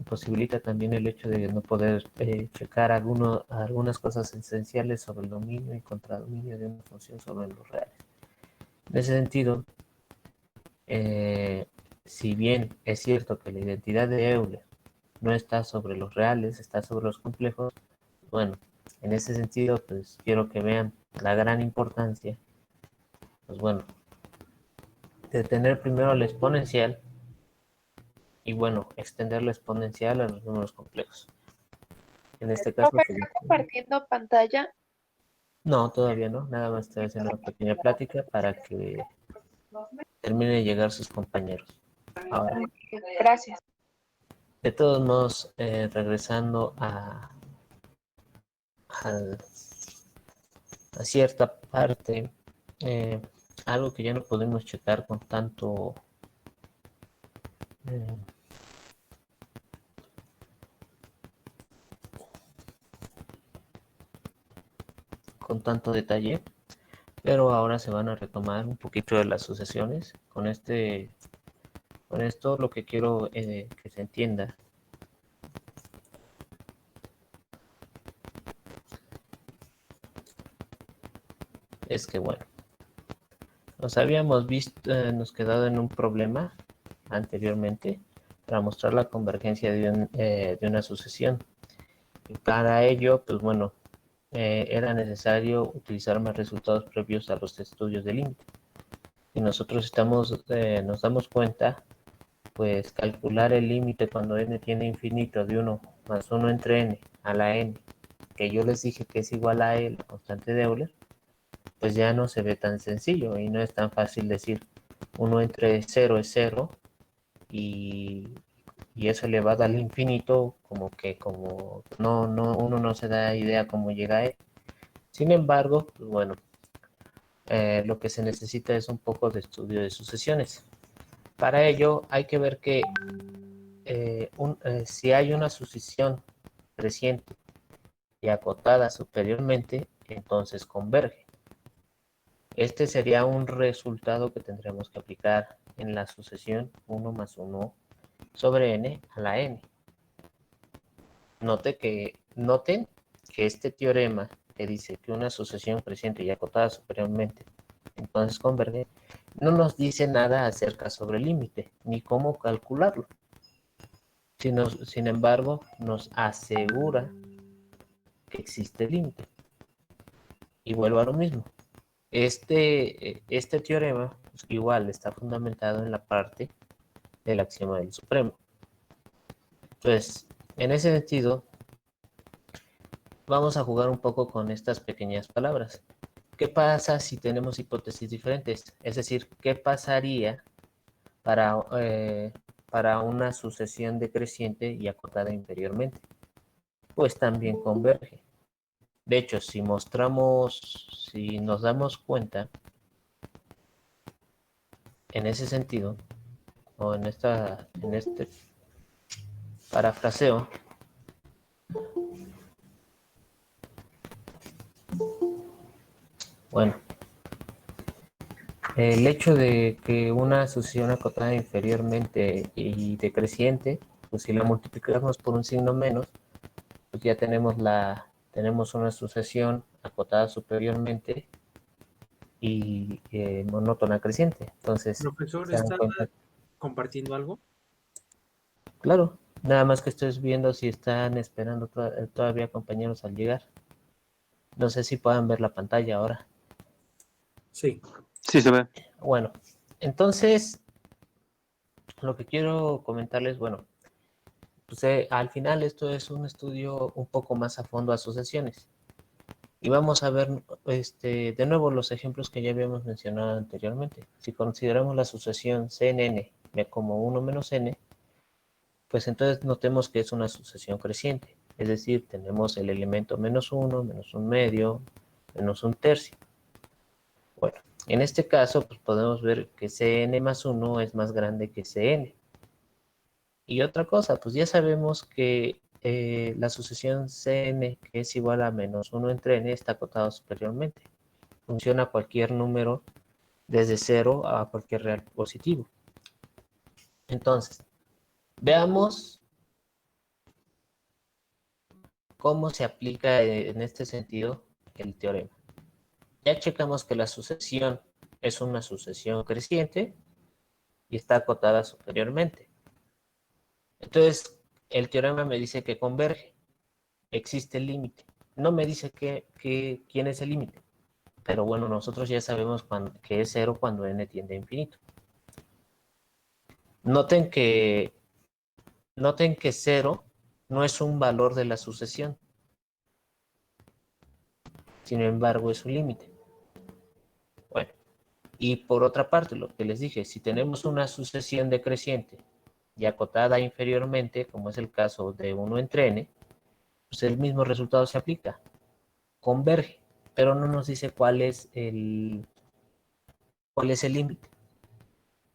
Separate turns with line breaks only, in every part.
imposibilita también el hecho de no poder checar algunas cosas esenciales sobre el dominio y contradominio de una función sobre los reales. En ese sentido, si bien es cierto que la identidad de Euler no está sobre los reales, está sobre los complejos, bueno, en ese sentido, pues quiero que vean la gran importancia, pues bueno, de tener primero la exponencial y bueno, extender la exponencial a los números complejos. En este caso,
Profe, ¿está compartiendo pantalla?
no, todavía no, nada más estoy haciendo una pequeña plática para que termine de llegar sus compañeros. Ahora,
Gracias.
de todos modos, regresando a cierta parte, eh, algo que ya no podemos checar eh, con tanto detalle, pero ahora se van a retomar un poquito de las sucesiones. Con esto lo que quiero que se entienda es que bueno, nos habíamos nos quedado en un problema anteriormente para mostrar la convergencia de una sucesión. Y para ello, pues bueno, era necesario utilizar más resultados previos a los estudios de límite. Y nosotros nos damos cuenta, pues calcular el límite cuando n tiene infinito de 1 más 1 entre n a la n, que yo les dije que es igual a e, la constante de Euler, pues ya no se ve tan sencillo y no es tan fácil decir 1 entre 0 es 0 y, y eso elevado al infinito, como uno no se da idea cómo llega a él. Sin embargo, pues bueno, lo que se necesita es un poco de estudio de sucesiones. Para ello hay que ver que si hay una sucesión creciente y acotada superiormente, entonces converge. Este sería un resultado que tendremos que aplicar en la sucesión 1 más 1 sobre n a la n. Noten que este teorema que dice que una sucesión creciente y acotada superiormente entonces converge, no nos dice nada acerca sobre el límite, ni cómo calcularlo. Sin embargo, nos asegura que existe límite. Y vuelvo a lo mismo. Este teorema pues, igual está fundamentado en la parte del axioma del supremo. Entonces, en ese sentido, vamos a jugar un poco con estas pequeñas palabras. ¿Qué pasa si tenemos hipótesis diferentes? Es decir, ¿qué pasaría para una sucesión decreciente y acotada inferiormente? Pues también converge. De hecho, si nos damos cuenta, en ese sentido, o en este parafraseo, bueno, el hecho de que una sucesión acotada inferiormente y decreciente, pues si la multiplicamos por un signo menos, pues ya tenemos una sucesión acotada superiormente y monótona creciente. Entonces,
Profesor,
se dan
¿está
cuenta.
compartiendo algo?
Claro, nada más que estoy viendo si están esperando todavía compañeros al llegar. No sé si puedan ver la pantalla ahora.
Sí.
Sí, se ve.
Bueno, entonces, lo que quiero comentarles, bueno, pues al final esto es un estudio un poco más a fondo de asociaciones. Y vamos a ver de nuevo los ejemplos que ya habíamos mencionado anteriormente. Si consideramos la asociación CNN como 1 menos n, pues entonces notemos que es una sucesión creciente. Es decir, tenemos el elemento menos 1, menos 1 medio, menos 1 tercio. Bueno, en este caso, pues podemos ver que Cn más 1 es más grande que Cn. Y otra cosa, pues ya sabemos que la sucesión Cn, que es igual a menos 1 entre n, está acotada superiormente. Funciona cualquier número desde 0 a cualquier real positivo. Entonces, veamos ¿cómo se aplica en este sentido el teorema? Ya checamos que la sucesión es una sucesión creciente y está acotada superiormente. Entonces, el teorema me dice que converge. Existe el límite. No me dice quién es el límite. Pero bueno, nosotros ya sabemos que es cero cuando n tiende a infinito. Noten que cero no es un valor de la sucesión. Sin embargo, es un límite. Bueno, y por otra parte, lo que les dije, si tenemos una sucesión decreciente y acotada inferiormente, como es el caso de 1 entre n, pues el mismo resultado se aplica. Converge, pero no nos dice cuál es el límite.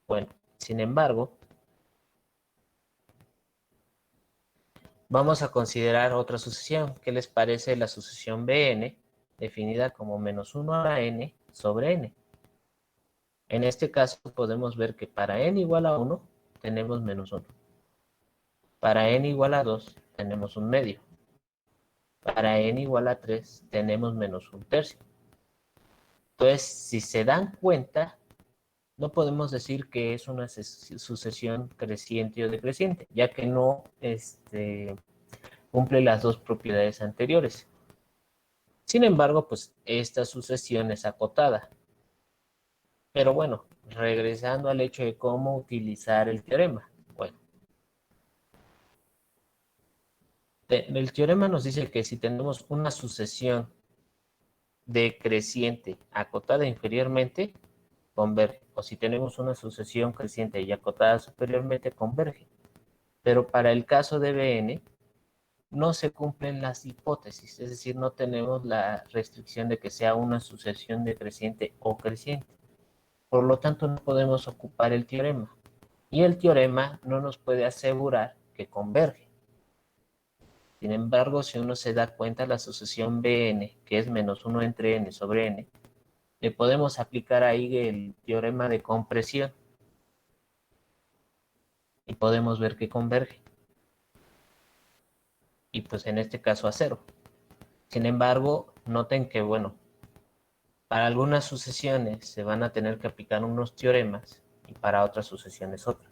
Bueno, sin embargo, vamos a considerar otra sucesión. ¿Qué les parece la sucesión Bn, definida como menos 1 a la n sobre n? En este caso podemos ver que para n igual a 1 tenemos menos 1. Para n igual a 2 tenemos un medio. Para n igual a 3 tenemos menos un tercio. Entonces, si se dan cuenta, no podemos decir que es una sucesión creciente o decreciente, ya que no cumple las dos propiedades anteriores. Sin embargo, pues esta sucesión es acotada. Pero bueno, regresando al hecho de cómo utilizar el teorema. Bueno, el teorema nos dice que si tenemos una sucesión decreciente acotada inferiormente, converge. O si tenemos una sucesión creciente y acotada superiormente, converge. Pero para el caso de Bn, no se cumplen las hipótesis, es decir, no tenemos la restricción de que sea una sucesión decreciente o creciente. Por lo tanto, no podemos ocupar el teorema. Y el teorema no nos puede asegurar que converge. Sin embargo, si uno se da cuenta, la sucesión Bn, que es menos 1 entre n sobre n, le podemos aplicar ahí el teorema de compresión. Y podemos ver que converge. Y pues en este caso a cero. Sin embargo, noten que, bueno, para algunas sucesiones se van a tener que aplicar unos teoremas y para otras sucesiones otros.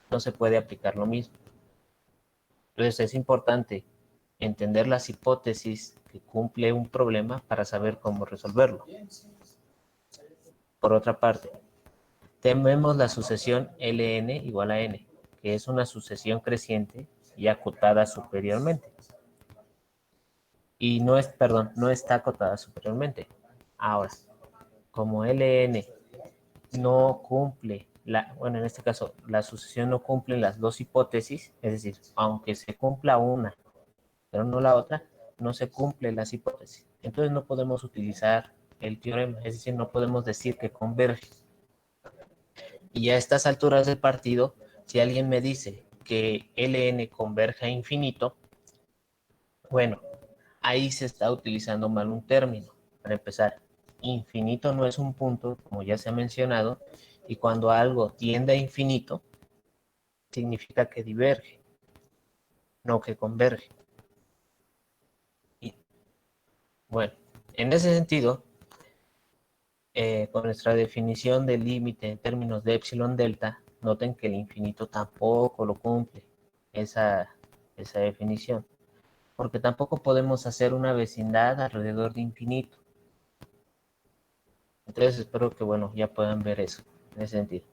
No se puede aplicar lo mismo. Entonces es importante entender las hipótesis que cumple un problema para saber cómo resolverlo. Por otra parte, tenemos la sucesión Ln igual a n, que es una sucesión creciente y acotada superiormente. Y no está acotada superiormente. Ahora, como Ln no cumple, bueno, en este caso, la sucesión no cumple las dos hipótesis, es decir, aunque se cumpla una, pero no la otra, no se cumplen las hipótesis. Entonces no podemos utilizar el teorema, es decir, no podemos decir que converge. Y a estas alturas del partido, si alguien me dice que Ln converge a infinito, bueno, ahí se está utilizando mal un término. Para empezar, infinito no es un punto, como ya se ha mencionado, y cuando algo tiende a infinito, significa que diverge, no que converge. Y, bueno, en ese sentido, con nuestra definición del límite en términos de epsilon delta, noten que el infinito tampoco lo cumple esa definición, porque tampoco podemos hacer una vecindad alrededor de infinito. Entonces espero que, bueno, ya puedan ver eso, en ese sentido.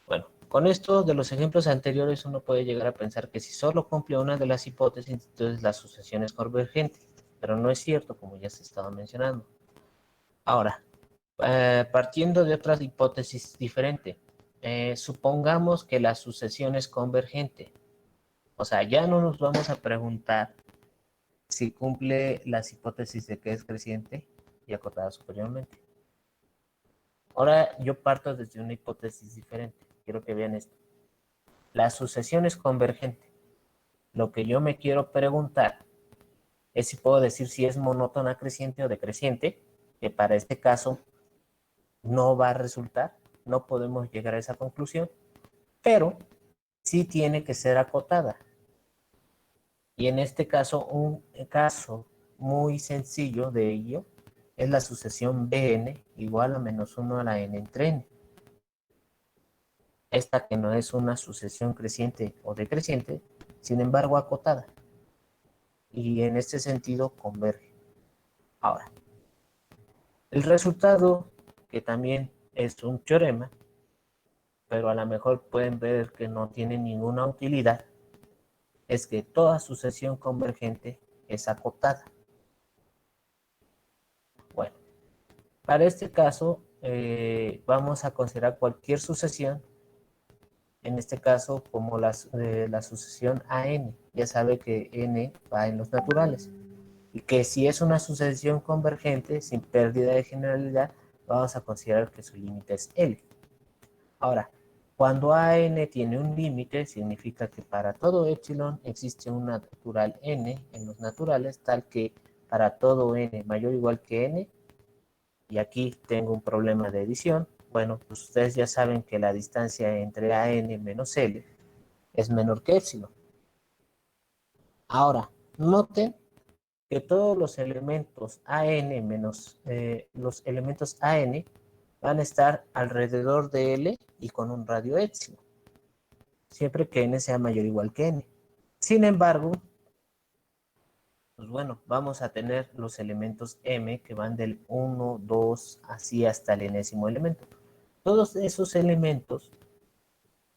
Bueno, con esto de los ejemplos anteriores uno puede llegar a pensar que si solo cumple una de las hipótesis, entonces la sucesión es convergente, pero no es cierto, como ya se estaba mencionando. Ahora, partiendo de otra hipótesis diferente, supongamos que la sucesión es convergente. O sea, ya no nos vamos a preguntar si cumple las hipótesis de que es creciente y acotada superiormente. Ahora yo parto desde una hipótesis diferente. Quiero que vean esto. La sucesión es convergente. Lo que yo me quiero preguntar es si puedo decir si es monótona creciente o decreciente, que para este caso no va a resultar, no podemos llegar a esa conclusión, pero sí tiene que ser acotada. Y en este caso, un caso muy sencillo de ello es la sucesión Bn igual a -1 a la n entre n. Esta que no es una sucesión creciente o decreciente, sin embargo acotada. Y en este sentido converge. Ahora, el resultado, que también es un teorema, pero a lo mejor pueden ver que no tiene ninguna utilidad, es que toda sucesión convergente es acotada. Bueno, para este caso vamos a considerar cualquier sucesión, en este caso como la sucesión AN. Ya sabe que N va en los naturales. Y que si es una sucesión convergente sin pérdida de generalidad, vamos a considerar que su límite es L. Ahora, cuando AN tiene un límite, significa que para todo epsilon existe un natural n en los naturales, tal que para todo n mayor o igual que n, y aquí tengo un problema de edición, bueno, pues ustedes ya saben que la distancia entre AN menos L es menor que epsilon. Ahora, noten que todos los elementos AN menos los elementos AN van a estar alrededor de L y con un radio epsilon, siempre que n sea mayor o igual que n. Sin embargo, pues bueno, vamos a tener los elementos m que van del 1, 2, así hasta el enésimo elemento. Todos esos elementos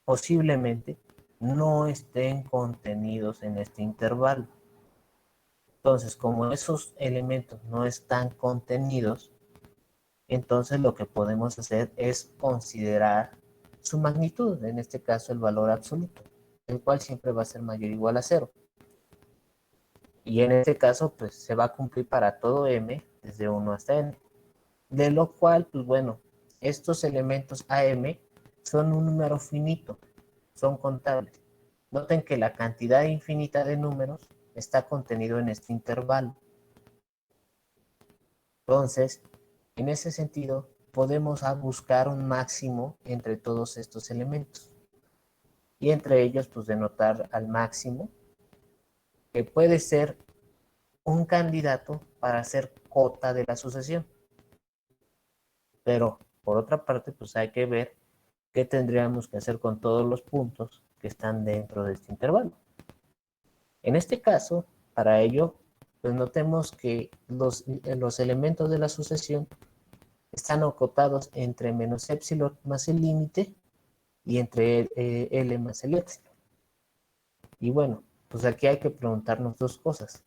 posiblemente no estén contenidos en este intervalo. Entonces, como esos elementos no están contenidos, entonces lo que podemos hacer es considerar su magnitud, en este caso el valor absoluto, el cual siempre va a ser mayor o igual a 0. Y en este caso, pues se va a cumplir para todo m, desde 1 hasta n. De lo cual, pues bueno, estos elementos AM son un número finito, son contables. Noten que la cantidad infinita de números está contenido en este intervalo. Entonces, en ese sentido, podemos buscar un máximo entre todos estos elementos. Y entre ellos, pues denotar al máximo, que puede ser un candidato para ser cota de la sucesión. Pero, por otra parte, pues hay que ver qué tendríamos que hacer con todos los puntos que están dentro de este intervalo. En este caso, para ello, pues notemos que los elementos de la sucesión están acotados entre menos epsilon más el límite y entre L más el epsilon. Y bueno, pues aquí hay que preguntarnos dos cosas.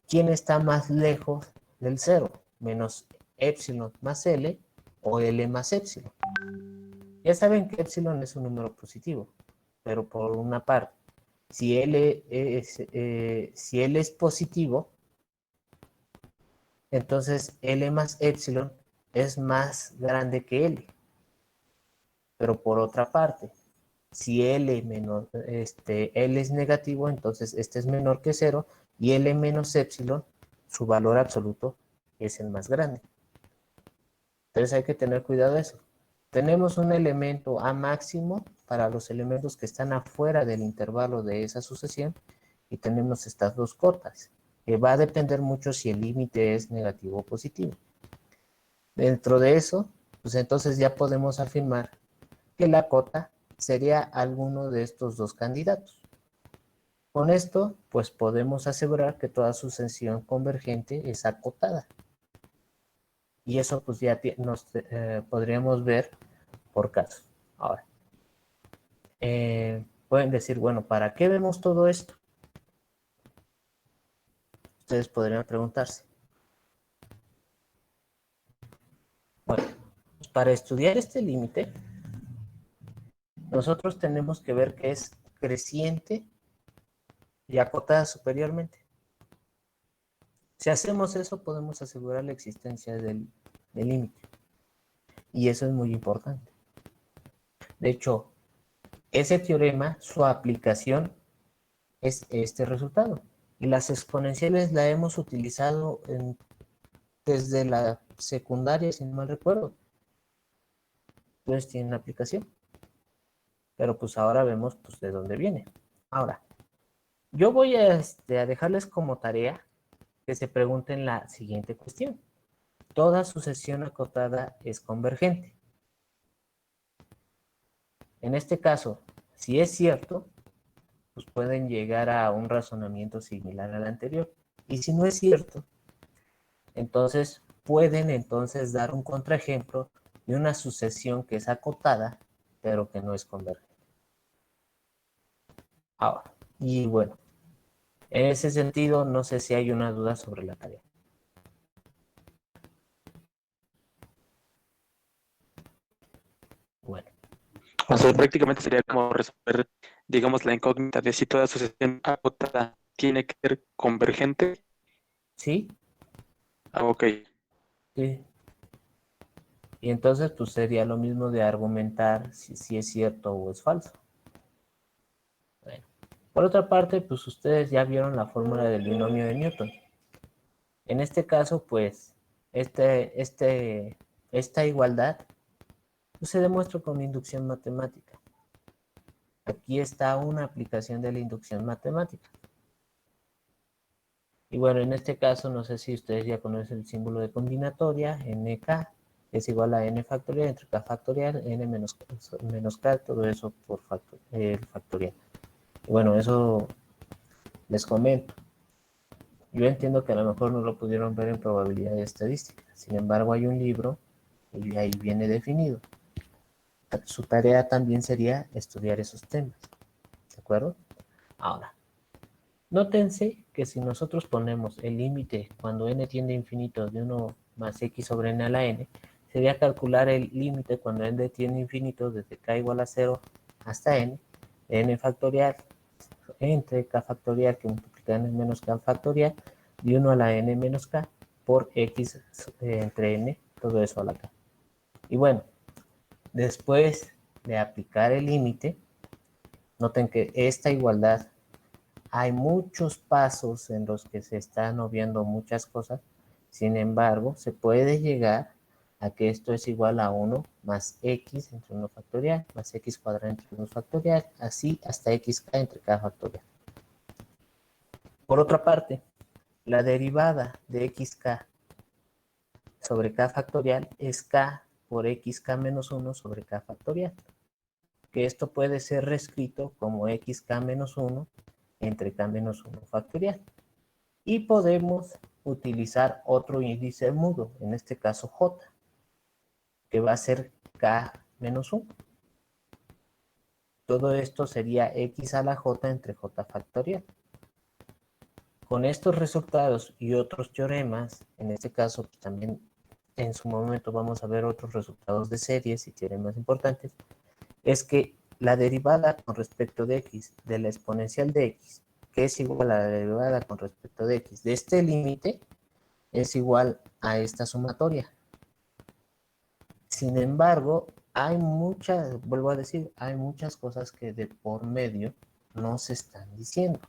¿Quién está más lejos del cero? ¿Menos epsilon más L o L más epsilon? Ya saben que epsilon es un número positivo, pero por una parte, si L es positivo, entonces L más epsilon es más grande que L. Pero por otra parte, si L es negativo, entonces este es menor que 0 y L menos epsilon, su valor absoluto es el más grande. Entonces hay que tener cuidado de eso. Tenemos un elemento A máximo para los elementos que están afuera del intervalo de esa sucesión y tenemos estas dos cotas, que va a depender mucho si el límite es negativo o positivo. Dentro de eso, pues entonces ya podemos afirmar que la cota sería alguno de estos dos candidatos. Con esto, pues podemos asegurar que toda sucesión convergente es acotada. Y eso pues ya nos podríamos ver por caso. Ahora, pueden decir, bueno, ¿para qué vemos todo esto? Ustedes podrían preguntarse. Bueno, pues para estudiar este límite, nosotros tenemos que ver que es creciente y acotada superiormente. Si hacemos eso, podemos asegurar la existencia del límite. Y eso es muy importante. De hecho, ese teorema, su aplicación es este resultado. Y las exponenciales la hemos utilizado desde la secundaria, si no mal recuerdo. Entonces tienen aplicación. Pero pues ahora vemos pues de dónde viene. Ahora, Yo voy a dejarles como tarea que se pregunten la siguiente cuestión. Toda sucesión acotada es convergente. En este caso, si es cierto, pues pueden llegar a un razonamiento similar al anterior. Y si no es cierto, entonces pueden dar un contraejemplo de una sucesión que es acotada, pero que no es convergente. Ahora, y bueno, en ese sentido, no sé si hay una duda sobre la tarea. Bueno,
O sea, prácticamente sería como resolver, digamos, la incógnita de si toda sucesión acotada tiene que ser convergente.
¿sí?
Ah, ok.
Sí. Y entonces, pues sería lo mismo de argumentar si es cierto o es falso. Bueno, por otra parte, pues ustedes ya vieron la fórmula del binomio de Newton. En este caso, pues, esta igualdad pues, se demuestra con inducción matemática. Aquí está una aplicación de la inducción matemática. Y bueno, en este caso, no sé si ustedes ya conocen el símbolo de combinatoria, nk es igual a n factorial entre k factorial, n menos k, todo eso por factorial. Y bueno, eso les comento. Yo entiendo que a lo mejor no lo pudieron ver en probabilidad estadística. Sin embargo, hay un libro y ahí viene definido. Su tarea también sería estudiar esos temas. ¿De acuerdo? Ahora, nótense que si nosotros ponemos el límite cuando n tiende a infinito de 1 más x sobre n a la n, sería calcular el límite cuando n tiende a infinito desde k igual a 0 hasta n factorial entre k factorial que multiplica n menos k factorial de 1 a la n menos k por x entre n, todo eso a la k. Y bueno, después de aplicar el límite, noten que esta igualdad hay muchos pasos en los que se están obviando muchas cosas. Sin embargo, se puede llegar a que esto es igual a 1 más x entre 1 factorial más x cuadrado entre 1 factorial, así hasta xk entre k factorial. Por otra parte, la derivada de xk sobre k factorial es k por xk menos 1 sobre k factorial, que esto puede ser reescrito como xk menos 1 entre k menos 1 factorial. Y podemos utilizar otro índice mudo, en este caso j, que va a ser k menos 1. Todo esto sería x a la j entre j factorial. Con estos resultados y otros teoremas, en este caso pues, también en su momento vamos a ver otros resultados de series y teoremas importantes, es que la derivada con respecto de x de la exponencial de x, que es igual a la derivada con respecto de x de este límite, es igual a esta sumatoria. Sin embargo, vuelvo a decir, hay muchas cosas que de por medio no se están diciendo.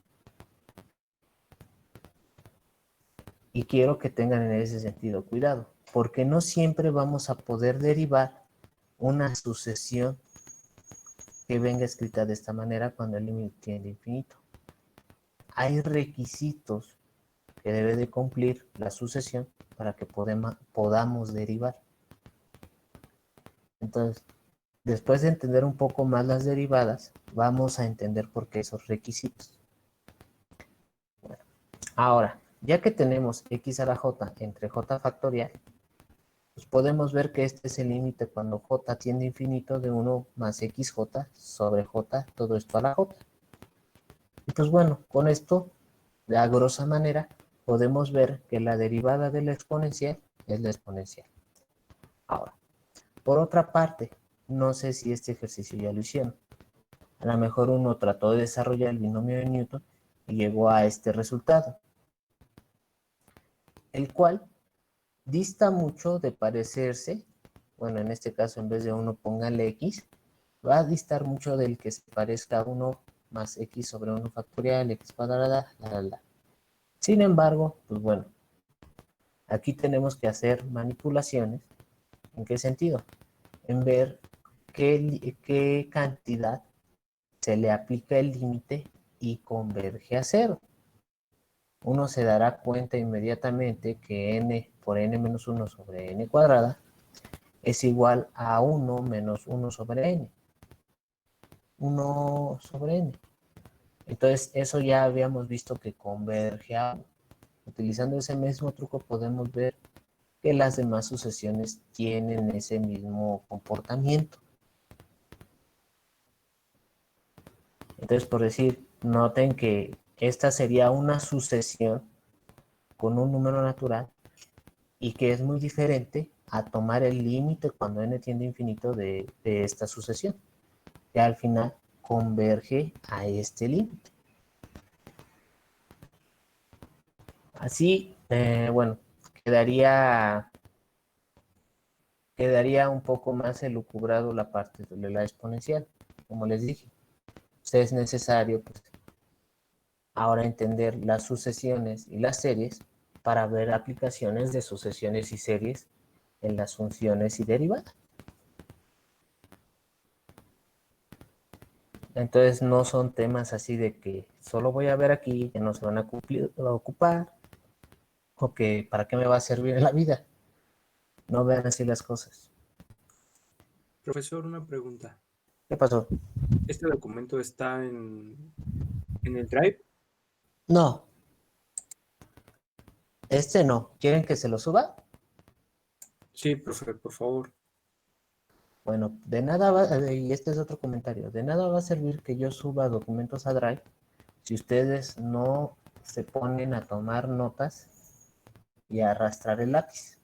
Y quiero que tengan en ese sentido cuidado, porque no siempre vamos a poder derivar una sucesión que venga escrita de esta manera cuando el límite tiende a infinito. Hay requisitos que debe de cumplir la sucesión para que podamos derivar. Entonces, después de entender un poco más las derivadas, vamos a entender por qué esos requisitos. Bueno, ahora, ya que tenemos x a la j entre j factorial, pues podemos ver que este es el límite cuando j tiende a infinito de 1 más xj sobre j, todo esto a la j. Y pues bueno, con esto, de a grosa manera, podemos ver que la derivada de la exponencial es la exponencial. Ahora, por otra parte, no sé si este ejercicio ya lo hicieron. A lo mejor uno trató de desarrollar el binomio de Newton y llegó a este resultado, el cual dista mucho de parecerse, bueno, en este caso en vez de 1 póngale x, va a distar mucho del que se parezca a 1 más x sobre 1 factorial, x cuadrada, Sin embargo, pues bueno, aquí tenemos que hacer manipulaciones. ¿En qué sentido? En ver qué cantidad se le aplica el límite y converge a 0. Uno se dará cuenta inmediatamente que n por n menos 1 sobre n cuadrada es igual a 1 menos 1 sobre n. 1 sobre n. Entonces, eso ya habíamos visto que converge a 1. Utilizando ese mismo truco podemos ver que las demás sucesiones tienen ese mismo comportamiento. Entonces, por decir, noten que esta sería una sucesión con un número natural y que es muy diferente a tomar el límite cuando n tiende a infinito de esta sucesión. Ya al final converge a este límite. Así, bueno, quedaría un poco más elucubrado la parte de la exponencial. Como les dije, es necesario pues, ahora entender las sucesiones y las series para ver aplicaciones de sucesiones y series en las funciones y derivadas. Entonces no son temas así de que solo voy a ver aquí, que no se van a ocupar, o que para qué me va a servir en la vida. No vean así las cosas.
Profesor, una pregunta.
¿Qué pasó?
¿Este documento está en el Drive?
No. Este no. ¿Quieren que se lo suba?
Sí, profe, por favor.
Bueno, de nada va, y este es otro comentario, de nada va a servir que yo suba documentos a Drive si ustedes no se ponen a tomar notas y a arrastrar el lápiz.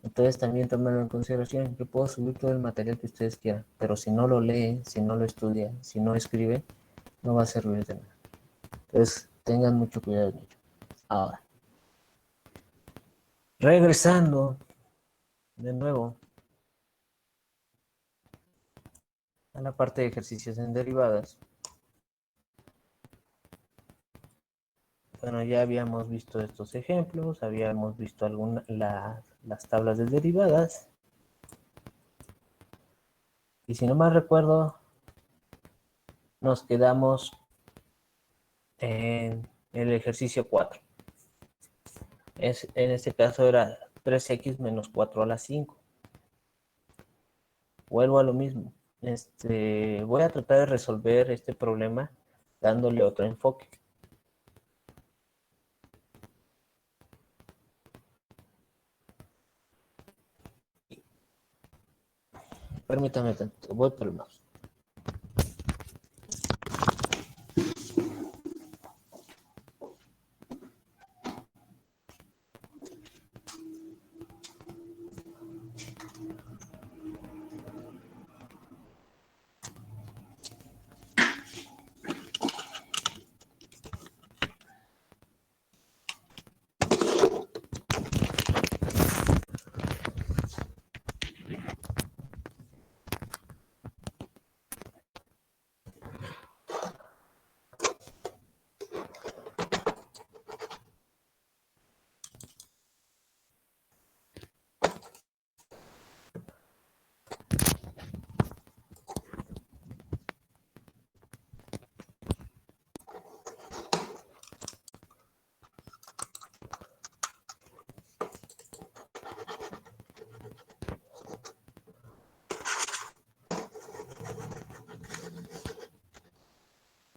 Entonces también tomen en consideración, yo puedo subir todo el material que ustedes quieran, pero si no lo leen, si no lo estudian, si no escriben, no va a servir de nada. Entonces tengan mucho cuidado en ello. Ahora, regresando de nuevo a la parte de ejercicios en derivadas. Bueno, ya habíamos visto estos ejemplos, habíamos visto las tablas de derivadas. Y si no mal recuerdo, nos quedamos en el ejercicio 4. En este caso era 3x menos 4 a la 5. Vuelvo a lo mismo. Voy a tratar de resolver este problema dándole otro enfoque. Permítame tanto, voy por el mouse.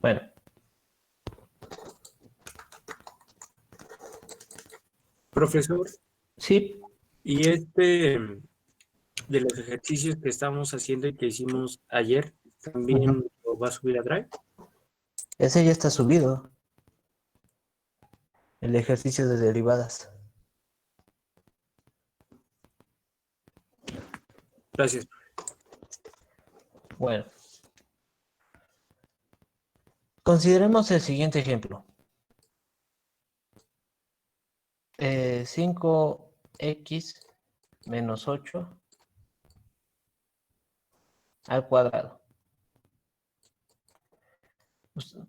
Bueno,
Profesor,
sí,
y de los ejercicios que estamos haciendo y que hicimos ayer, ¿también lo va a subir a Drive?
ese ya está subido. El ejercicio de derivadas.
Gracias.
Bueno, consideremos el siguiente ejemplo. 5x menos 8 al cuadrado.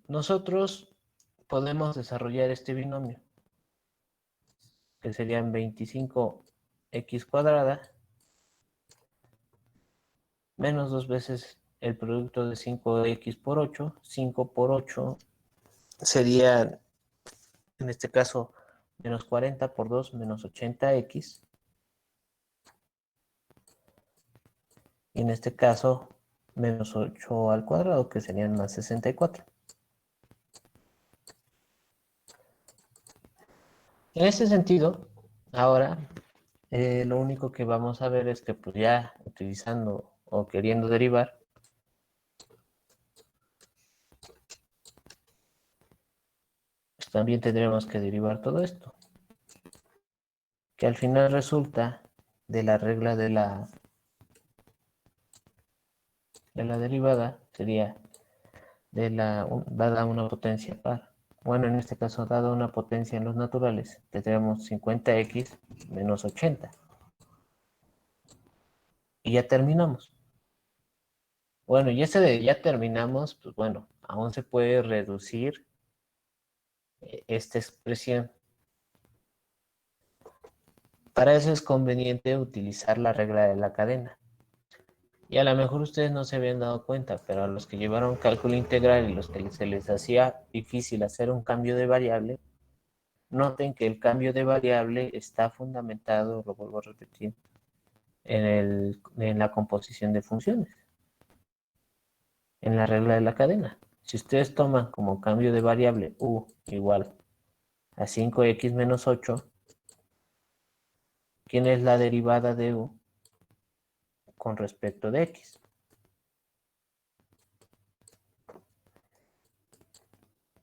Nosotros podemos desarrollar este binomio, que serían 25x cuadrada menos 2 veces el producto de 5x por 8. 5 por 8 sería, en este caso, menos 40 por 2, menos 80x. Y en este caso, menos 8 al cuadrado, que serían más 64. En ese sentido, ahora lo único que vamos a ver es que pues ya utilizando o queriendo derivar, pues también tendremos que derivar todo esto, que al final resulta de la regla de la derivada, sería dada una potencia par. Bueno, en este caso, dada una potencia en los naturales, tendremos 50x menos 80. Y ya terminamos. Bueno, y ese de ya terminamos, pues bueno, aún se puede reducir esta expresión. Para eso es conveniente utilizar la regla de la cadena. Y a lo mejor ustedes no se habían dado cuenta, pero a los que llevaron cálculo integral y los que se les hacía difícil hacer un cambio de variable, noten que el cambio de variable está fundamentado, lo vuelvo a repetir, en la composición de funciones, en la regla de la cadena. Si ustedes toman como cambio de variable u igual a 5x menos 8, ¿quién es la derivada de u con respecto de x?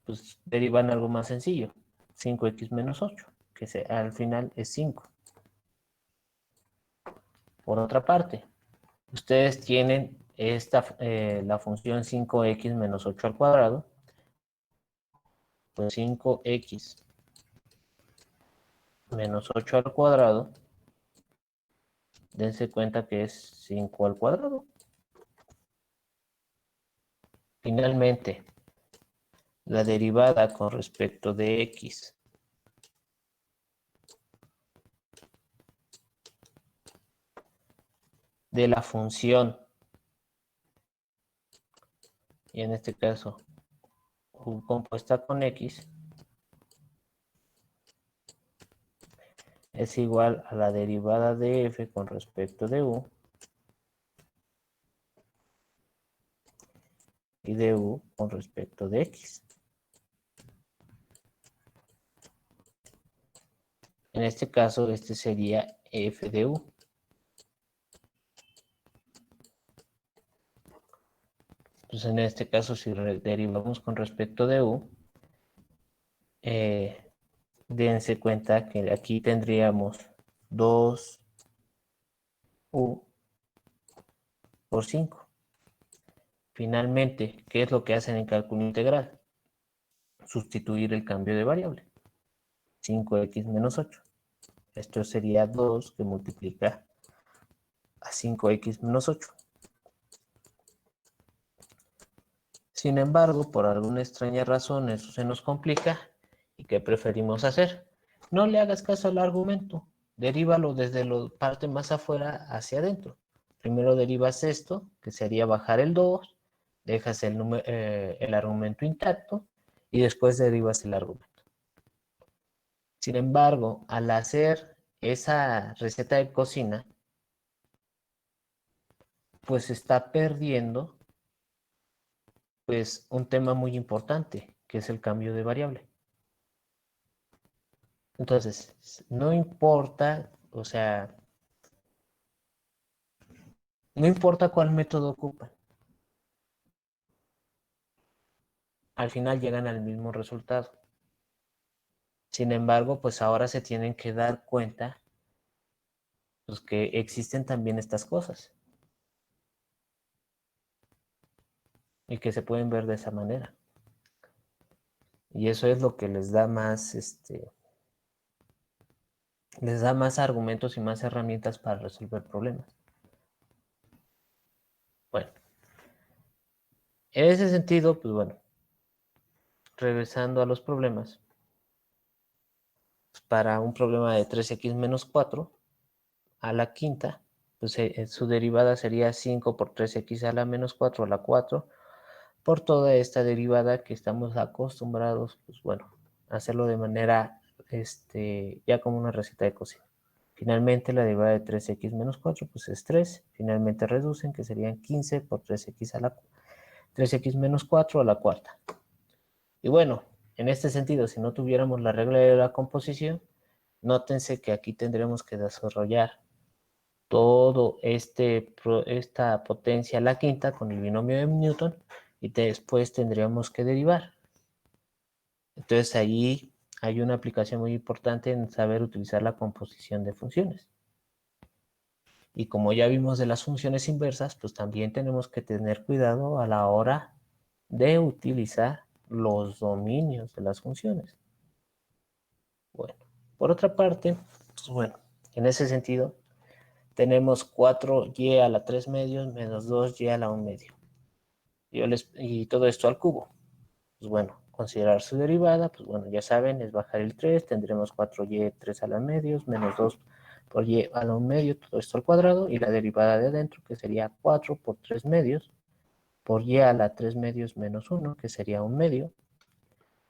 Pues derivan algo más sencillo, 5x menos 8, que al final es 5. Por otra parte, ustedes tienen la función 5x menos 8 al cuadrado, pues 5x menos 8 al cuadrado, dense cuenta que es 5 al cuadrado. Finalmente, la derivada con respecto de x de la función, y en este caso u compuesta con x, es igual a la derivada de f con respecto de u y de u con respecto de x. En este caso, este sería f de u. Pues en este caso, si derivamos con respecto de u, dense cuenta que aquí tendríamos 2u por 5. Finalmente, ¿qué es lo que hacen en cálculo integral? Sustituir el cambio de variable. 5x menos 8. Esto sería 2 que multiplica a 5x menos 8. Sin embargo, por alguna extraña razón, eso se nos complica. ¿Y qué preferimos hacer? No le hagas caso al argumento. Derívalo desde la parte más afuera hacia adentro. Primero derivas esto, que sería bajar el 2, dejas el argumento intacto y después derivas el argumento. Sin embargo, al hacer esa receta de cocina, pues está perdiendo pues un tema muy importante, que es el cambio de variable. Entonces, no importa, o sea, no importa cuál método ocupan, al final llegan al mismo resultado. Sin embargo, pues ahora se tienen que dar cuenta pues, que existen también estas cosas y que se pueden ver de esa manera. Y eso es lo que les da más, les da más argumentos y más herramientas para resolver problemas. Bueno, en ese sentido, pues bueno, regresando a los problemas, pues para un problema de 3x menos 4 a la quinta, pues su derivada sería 5 por 3x a la menos 4 a la 4 por toda esta derivada que estamos acostumbrados, pues bueno, a hacerlo de manera, ya como una receta de cocina. Finalmente la derivada de 3x menos 4 pues es 3, finalmente reducen que serían 15 por 3x menos 4 a la cuarta. Y bueno, en este sentido, si no tuviéramos la regla de la composición, nótense que aquí tendremos que desarrollar todo esta potencia a la quinta con el binomio de Newton y después tendríamos que derivar. Entonces ahí hay una aplicación muy importante en saber utilizar la composición de funciones. Y como ya vimos de las funciones inversas, pues también tenemos que tener cuidado a la hora de utilizar los dominios de las funciones. Bueno, por otra parte, pues bueno, en ese sentido, tenemos 4y a la 3 medios menos 2y a la 1 medio. Y todo esto al cubo. Pues bueno, considerar su derivada, pues bueno, ya saben, es bajar el 3, tendremos 4y 3 a la medios menos 2 por y a la 1 medio, todo esto al cuadrado, y la derivada de adentro, que sería 4 por 3 medios, por y a la 3 medios menos 1, que sería 1 medio,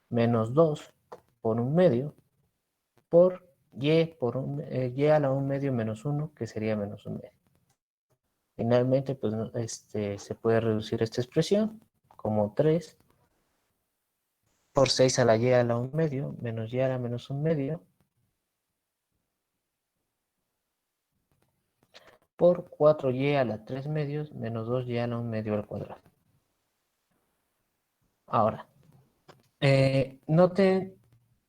menos 2 por 1 medio, por y a la 1 medio menos 1, que sería menos 1 medio. Finalmente, pues se puede reducir esta expresión como 3 por 6 a la y a la 1 medio menos y a la menos 1 medio por 4y a la 3 medios menos 2y a la 1 medio al cuadrado. Ahora, noten,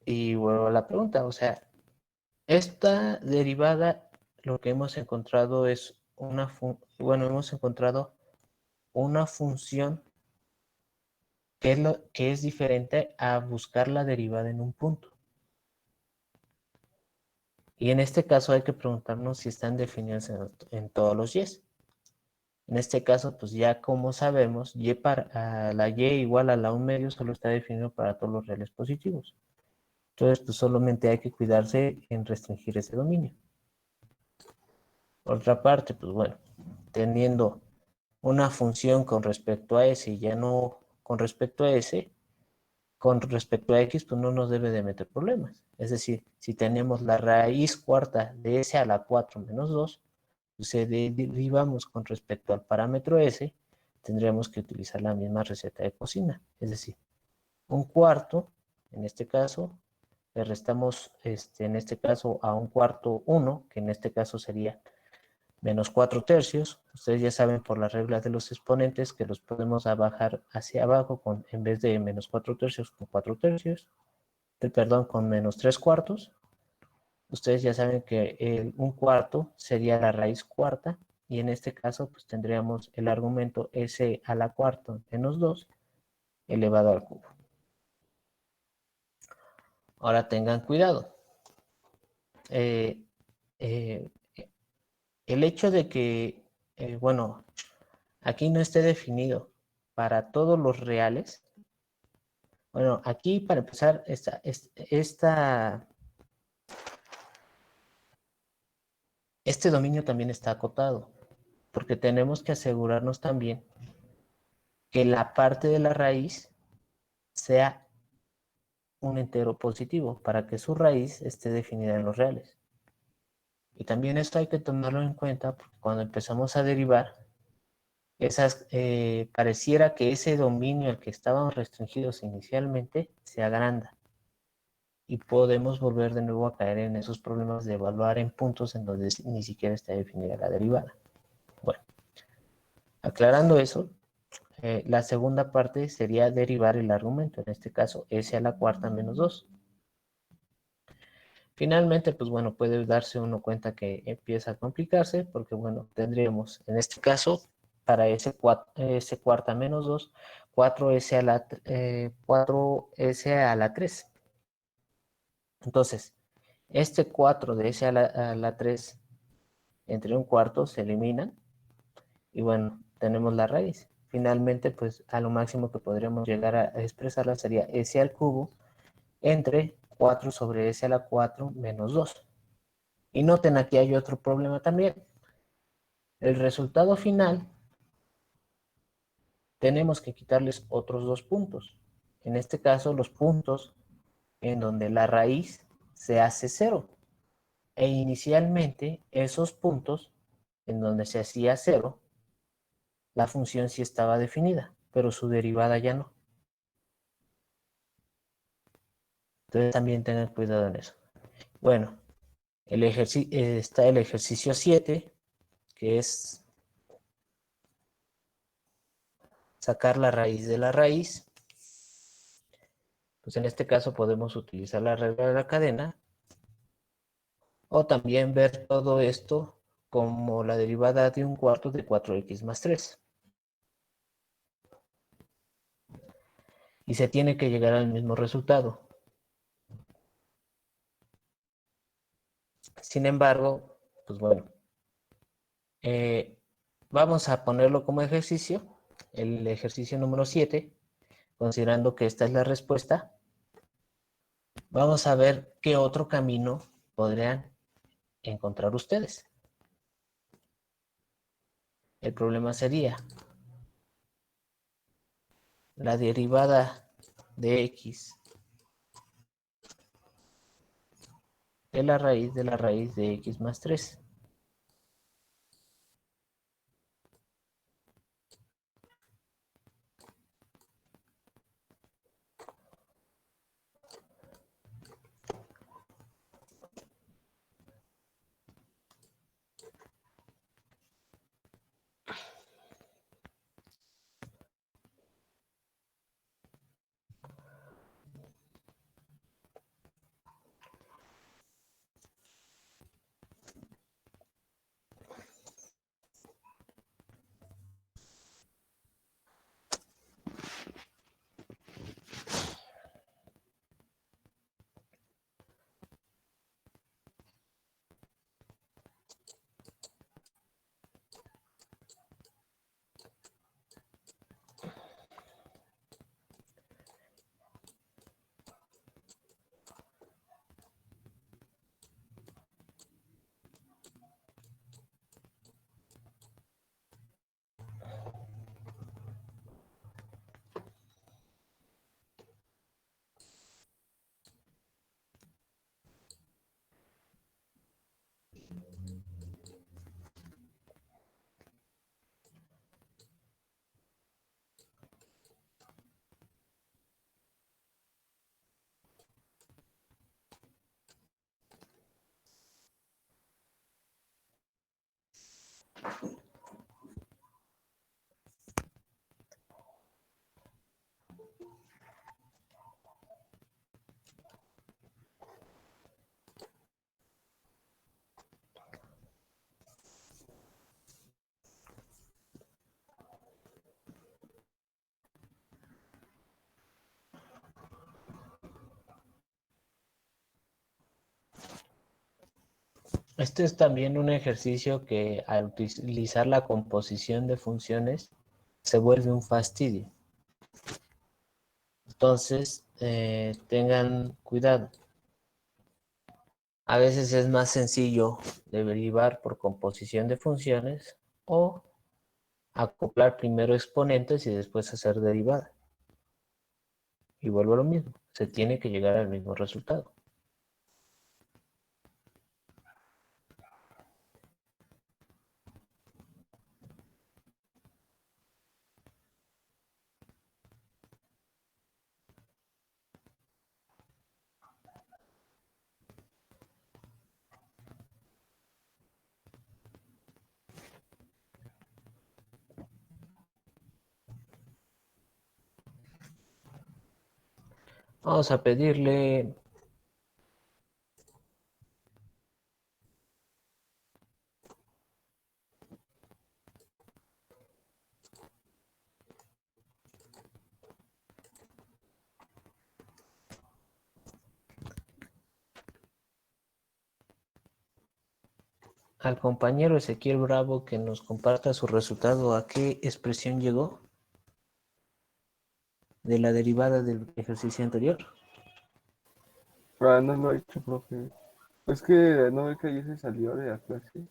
y vuelvo a la pregunta, o sea, esta derivada lo que hemos encontrado es hemos encontrado una función que es diferente a buscar la derivada en un punto. Y en este caso hay que preguntarnos si están definidas en todos los y's. En este caso, pues ya como sabemos, la y igual a la 1 medio solo está definido para todos los reales positivos. Entonces, pues solamente hay que cuidarse en restringir ese dominio. Por otra parte, pues bueno, teniendo una función con respecto a s y ya no con respecto a s, con respecto a x, pues no nos debe de meter problemas. Es decir, si tenemos la raíz cuarta de s a la 4 menos 2, pues si derivamos con respecto al parámetro s, tendríamos que utilizar la misma receta de cocina. Es decir, un cuarto, en este caso, le restamos, en este caso, a un cuarto 1, que en este caso sería menos 4 tercios. Ustedes ya saben por las reglas de los exponentes que los podemos bajar hacia abajo en vez de menos 4 tercios con 4 tercios, perdón, con menos 3 cuartos. Ustedes ya saben que un cuarto sería la raíz cuarta y en este caso pues tendríamos el argumento s a la cuarta menos 2 elevado al cubo. Ahora tengan cuidado. El hecho de que, bueno, aquí no esté definido para todos los reales. Bueno, aquí para empezar, este dominio también está acotado, porque tenemos que asegurarnos también que la parte de la raíz sea un entero positivo, para que su raíz esté definida en los reales. Y también esto hay que tomarlo en cuenta, porque cuando empezamos a derivar, pareciera que ese dominio al que estábamos restringidos inicialmente se agranda. Y podemos volver de nuevo a caer en esos problemas de evaluar en puntos en donde ni siquiera está definida la derivada. Bueno, aclarando eso, la segunda parte sería derivar el argumento, en este caso s a la cuarta menos 2. Finalmente, pues bueno, puede darse uno cuenta que empieza a complicarse, porque bueno, tendríamos en este caso, para s cuarta menos 2, 4s a la 3. Entonces, este 4 de s a la 3 entre un cuarto se eliminan y bueno, tenemos la raíz. Finalmente, pues a lo máximo que podríamos llegar a expresarla sería s al cubo entre 4 sobre s a la 4 menos 2. Y noten aquí hay otro problema también. El resultado final, tenemos que quitarles otros 2 puntos. En este caso, los puntos en donde la raíz se hace 0. E inicialmente, esos puntos en donde se hacía 0, la función sí estaba definida, pero su derivada ya no. Entonces también tengan cuidado en eso. Bueno, está el ejercicio 7, que es sacar la raíz de la raíz. Pues en este caso podemos utilizar la regla de la cadena o también ver todo esto como la derivada de 1/4 de 4x más 3. Y se tiene que llegar al mismo resultado. Sin embargo, pues bueno, vamos a ponerlo como ejercicio, el ejercicio número 7, considerando que esta es la respuesta. Vamos a ver qué otro camino podrían encontrar ustedes. El problema sería la derivada de x de la raíz de x más 3. Este es también un ejercicio que al utilizar la composición de funciones se vuelve un fastidio. Entonces, tengan cuidado. A veces es más sencillo derivar por composición de funciones o acoplar primero exponentes y después hacer derivada. Y vuelvo a lo mismo, se tiene que llegar al mismo resultado. Vamos a pedirle al compañero Ezequiel Bravo que nos comparta su resultado, a qué expresión llegó de la derivada del ejercicio anterior.
Ah, no lo he hecho, profe. Es que no ve que ayer se salió de la clase.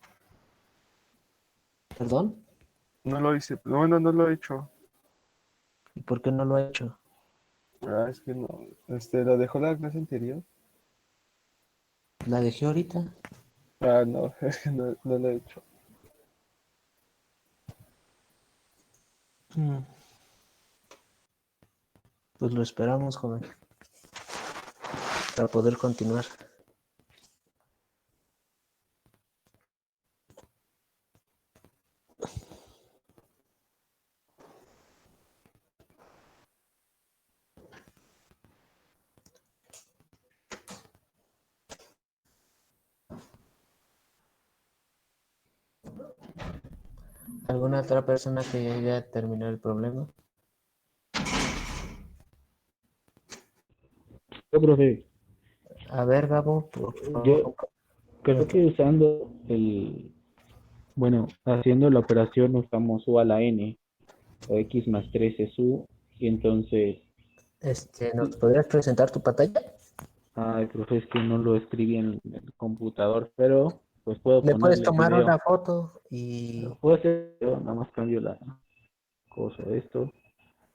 ¿Perdón?
No lo hice. Bueno, no lo he hecho.
¿Y por qué no lo ha hecho?
Es que no. Lo dejó la clase anterior.
La dejé ahorita.
No, es que no lo he hecho.
Mm, Pues lo esperamos, joven, para poder continuar. ¿Alguna otra persona que ya haya terminado el problema?
Yo, profe,
A ver, Gabo, por
yo
favor.
creo que usando haciendo la operación usamos U a la N, o X más 3 es U, y entonces,
¿Nos podrías presentar tu pantalla?
ay, profe, es que no lo escribí en el computador, pero pues puedo
Le puedes
ponerle
tomar
video.
una foto y...
Puedo hacer video, nada más cambio la cosa de esto.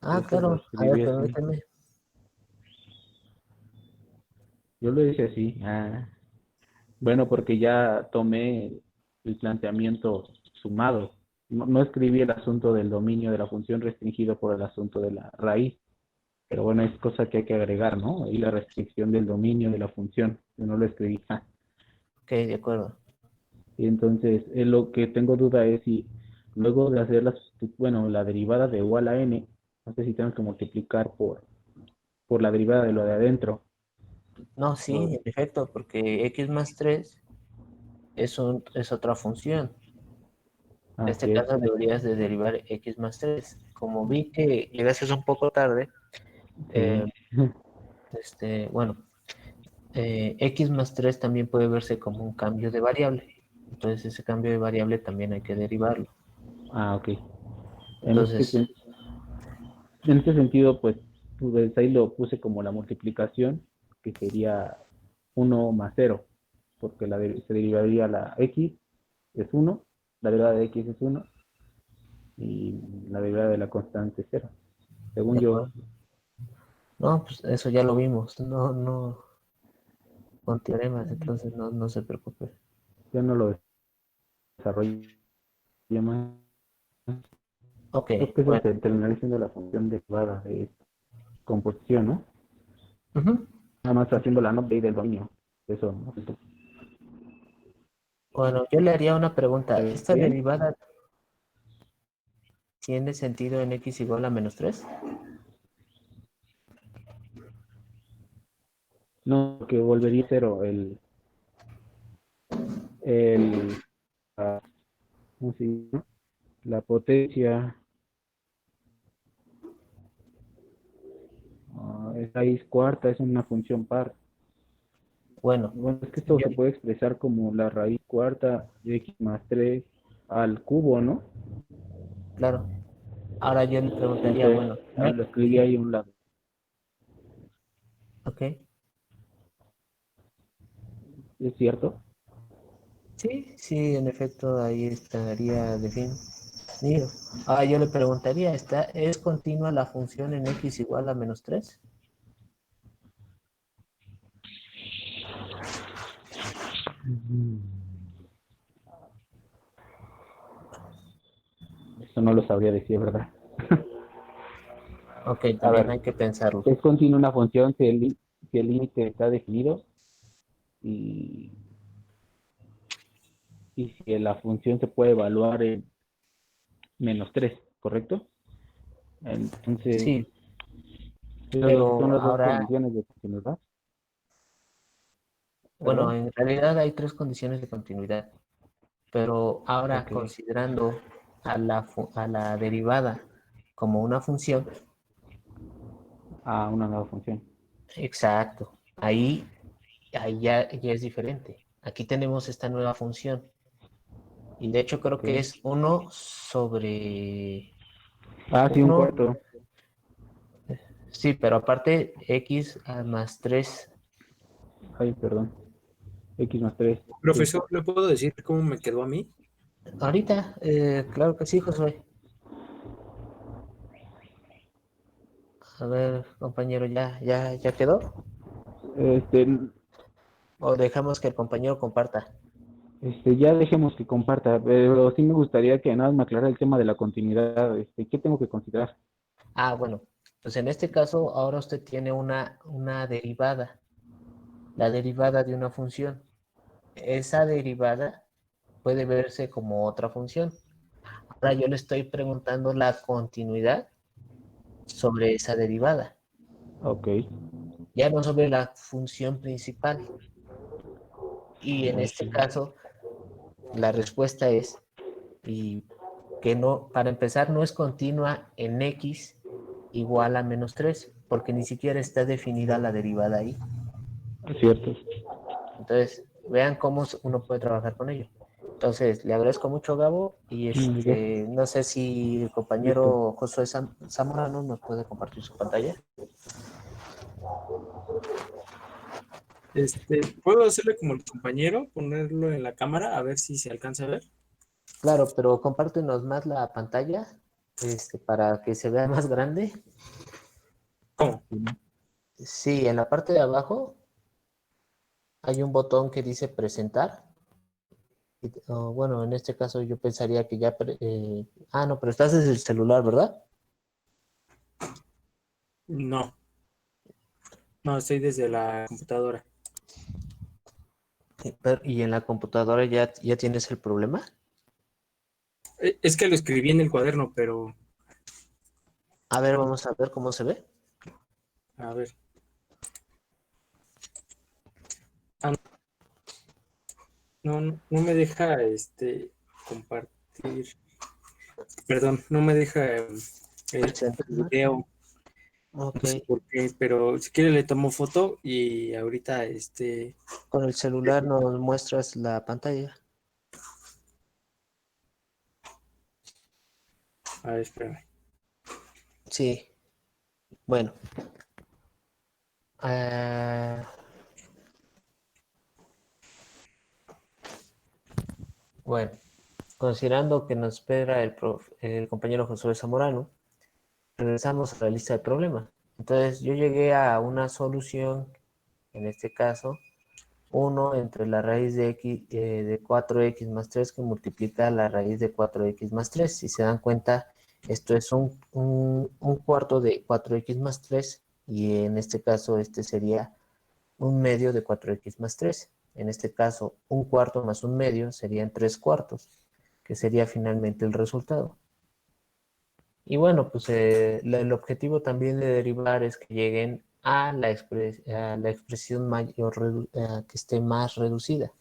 Esto lo
claro. A ver,
escribí así.
permíteme.
Yo lo hice así. Bueno, porque ya tomé el planteamiento sumado. No escribí el asunto del dominio de la función restringido por el asunto de la raíz. Pero bueno, es cosa que hay que agregar, ¿no? Y la restricción del dominio de la función. Yo no lo escribí.
Ok, de acuerdo.
Y entonces, lo que tengo duda es si luego de hacer la derivada de u a la n, no sé si tengo que multiplicar por la derivada de lo de adentro.
No, sí, en efecto, porque x más 3 es otra función. En este
Así es.
caso deberías de derivar x más 3. Como vi que llegaste un poco tarde, eh,
Sí.
bueno, x más 3 también puede verse como un cambio de variable. Entonces ese cambio de variable también hay que derivarlo.
Ok.
Entonces,
En este sentido, pues ahí lo puse como la multiplicación, que sería 1 más 0, porque se derivaría la x es 1, la derivada de x es 1, y la derivada de la constante es 0.
de
Según yo,
acuerdo. No, pues eso ya lo vimos. No, con teoremas, entonces no se preocupe.
yo no lo desarrollé más.
Ok,
Creo que eso
bueno.
se terminaría siendo la función derivada de composición, ¿no?
Ujú.
Nada más haciendo la NOT del dominio. Eso, ¿no?
Bueno, yo le haría una pregunta.
¿Está
¿Esta
bien?
derivada tiene sentido en x igual a menos 3?
No, que volvería cero el, ¿cómo se llama? La potencia es raíz cuarta, es una función par.
Bueno,
Bueno, es que esto
yo,
se puede expresar como la raíz cuarta de x más 3 al cubo, ¿no?
claro. Ahora yo le preguntaría,
Entonces,
bueno, ¿no?
lo escribí ahí a un lado.
Ok.
¿Es cierto?
Sí, en efecto, ahí estaría definido. Ahora yo le preguntaría, ¿es continua la función en x igual a menos 3?
Eso no lo sabría decir, ¿verdad?
Ok,
A
también
ver,
hay que pensarlo.
es continua una función si el límite está definido y, y si la función se puede evaluar en menos 3, ¿correcto? Entonces,
Sí,
esas son
pero
las dos
ahora,
condiciones de continuidad,
bueno,
¿perdón?
en realidad hay tres condiciones de continuidad, pero ahora
Ok.
considerando a la derivada como una función,
Una nueva función.
exacto, ahí ya es diferente. Aquí tenemos esta nueva función y de hecho creo
Ok.
que es 1 sobre
Sí, un
1,
cuarto.
sí, pero aparte x más 3.
Ay, perdón. X más 3. Sí.
Profesor, ¿le puedo decir cómo me quedó a mí?
Ahorita, claro que sí, Josué. A ver, compañero, ¿ya quedó?
Este,
¿O dejamos que el compañero comparta?
ya dejemos que comparta, pero sí me gustaría que nada más me aclarara el tema de la continuidad. ¿Qué tengo que considerar?
Ah, bueno, pues en este caso ahora usted tiene una derivada, la derivada de una función. Esa derivada puede verse como otra función. Ahora yo le estoy preguntando la continuidad sobre esa derivada,
Ok,
ya no sobre la función principal. Y en este
ok.
caso, la respuesta es y que no, para empezar, no es continua en x igual a -3, porque ni siquiera está definida la derivada ahí.
Es cierto.
Entonces, vean cómo uno puede trabajar con ello. Entonces, le agradezco mucho, Gabo, y
Bien,
no sé si el
listo.
compañero Josué Zamorano nos puede compartir su pantalla.
¿Puedo hacerle como el compañero, ponerlo en la cámara a ver si se alcanza a ver?
Claro, pero compártenos más la pantalla, para que se vea más grande.
¿Cómo?
Sí, en la parte de abajo hay un botón que dice presentar. Bueno, en este caso yo pensaría que ya... no, pero estás desde el celular, ¿verdad?
No, no, estoy desde la computadora.
¿Y en la computadora ya tienes el problema?
Es que lo escribí en el cuaderno, pero
A ver, vamos a ver cómo se ve.
a ver. Ah, no me deja compartir. Perdón, no me deja el
Presentar.
video.
Ok,
No sé por qué, pero si quiere le tomo foto y ahorita
con el celular nos muestras la pantalla.
a ver, espérame.
Sí, bueno. ah, bueno, considerando que nos espera el compañero Josué Zamorano, regresamos a la lista de problemas. Entonces, yo llegué a una solución, en este caso, 1 entre la raíz de x de 4x más 3 que multiplica la raíz de 4x más 3. Si se dan cuenta, esto es un cuarto de 4x más 3 y en este caso este sería un medio de 4x más 3. En este caso, un cuarto más un medio serían 3 cuartos, que sería finalmente el resultado. Y bueno, pues el objetivo también de derivar es que lleguen a la expresión mayor, que esté más reducida.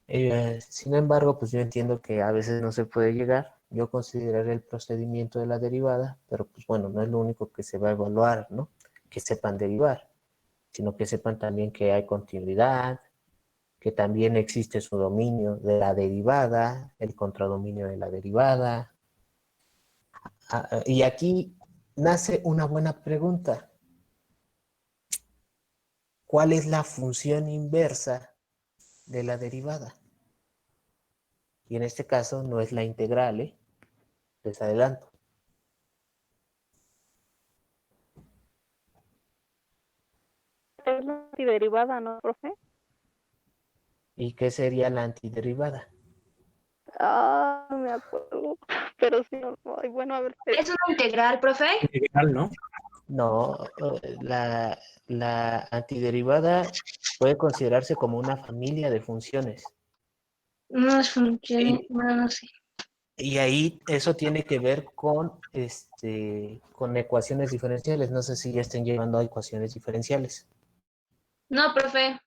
Sin embargo, pues yo entiendo que a veces no se puede llegar. Yo consideraré el procedimiento de la derivada, pero pues bueno, no es lo único que se va a evaluar, ¿no? Que sepan derivar, sino que sepan también que hay continuidad, que también existe su dominio de la derivada, el contradominio de la derivada. Y aquí nace una buena pregunta. ¿Cuál es la función inversa de la derivada? Y en este caso no es la integral, ¿eh? Les adelanto.
Es la antiderivada, ¿no, profe?
¿Y qué sería la antiderivada?
Ah, no me acuerdo. Pero sí, no, ay, bueno, a ver.
¿Es una integral, profe?
Integral, ¿no?
No, la antiderivada puede considerarse como una familia de funciones.
No es función,
Y,
bueno, no sé.
y ahí eso tiene que ver con ecuaciones diferenciales. No sé si ya estén llevando a ecuaciones diferenciales.
No, profe.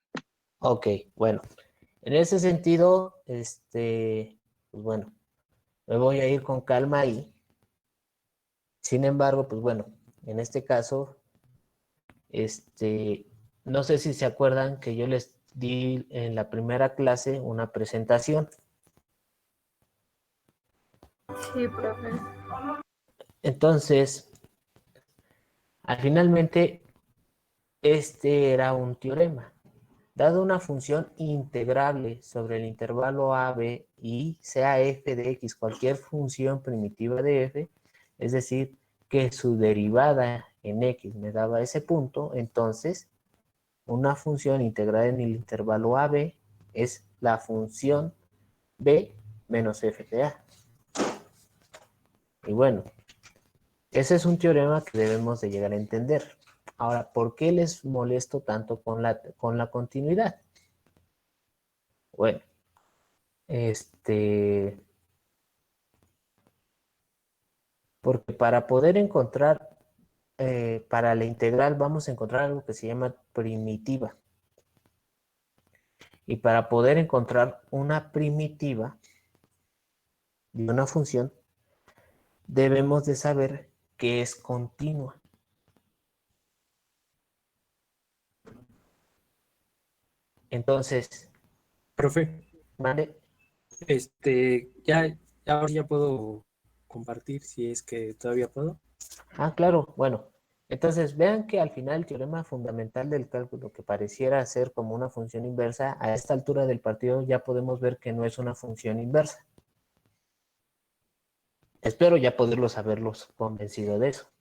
Ok, bueno. En ese sentido, pues bueno, me voy a ir con calma ahí. Sin embargo, pues bueno, en este caso, no sé si se acuerdan que yo les di en la primera clase una presentación.
Sí, profe.
Entonces, finalmente, este era un teorema. Dado una función integrable sobre el intervalo a, b y sea f de x cualquier función primitiva de f, es decir, que su derivada en x me daba ese punto, entonces una función integrada en el intervalo a, b es la función b menos f de a. Y bueno, ese es un teorema que debemos de llegar a entender. Ahora, ¿por qué les molesto tanto con la continuidad? Bueno, porque para poder encontrar, para la integral vamos a encontrar algo que se llama primitiva. Y para poder encontrar una primitiva de una función, debemos de saber que es continua. Entonces,
Profe,
¿vale?
ahora ya puedo compartir si es que todavía puedo.
Ah, claro, bueno. Entonces, vean que al final el teorema fundamental del cálculo, que pareciera ser como una función inversa, a esta altura del partido ya podemos ver que no es una función inversa. Espero ya poderlos haberlos convencido de eso.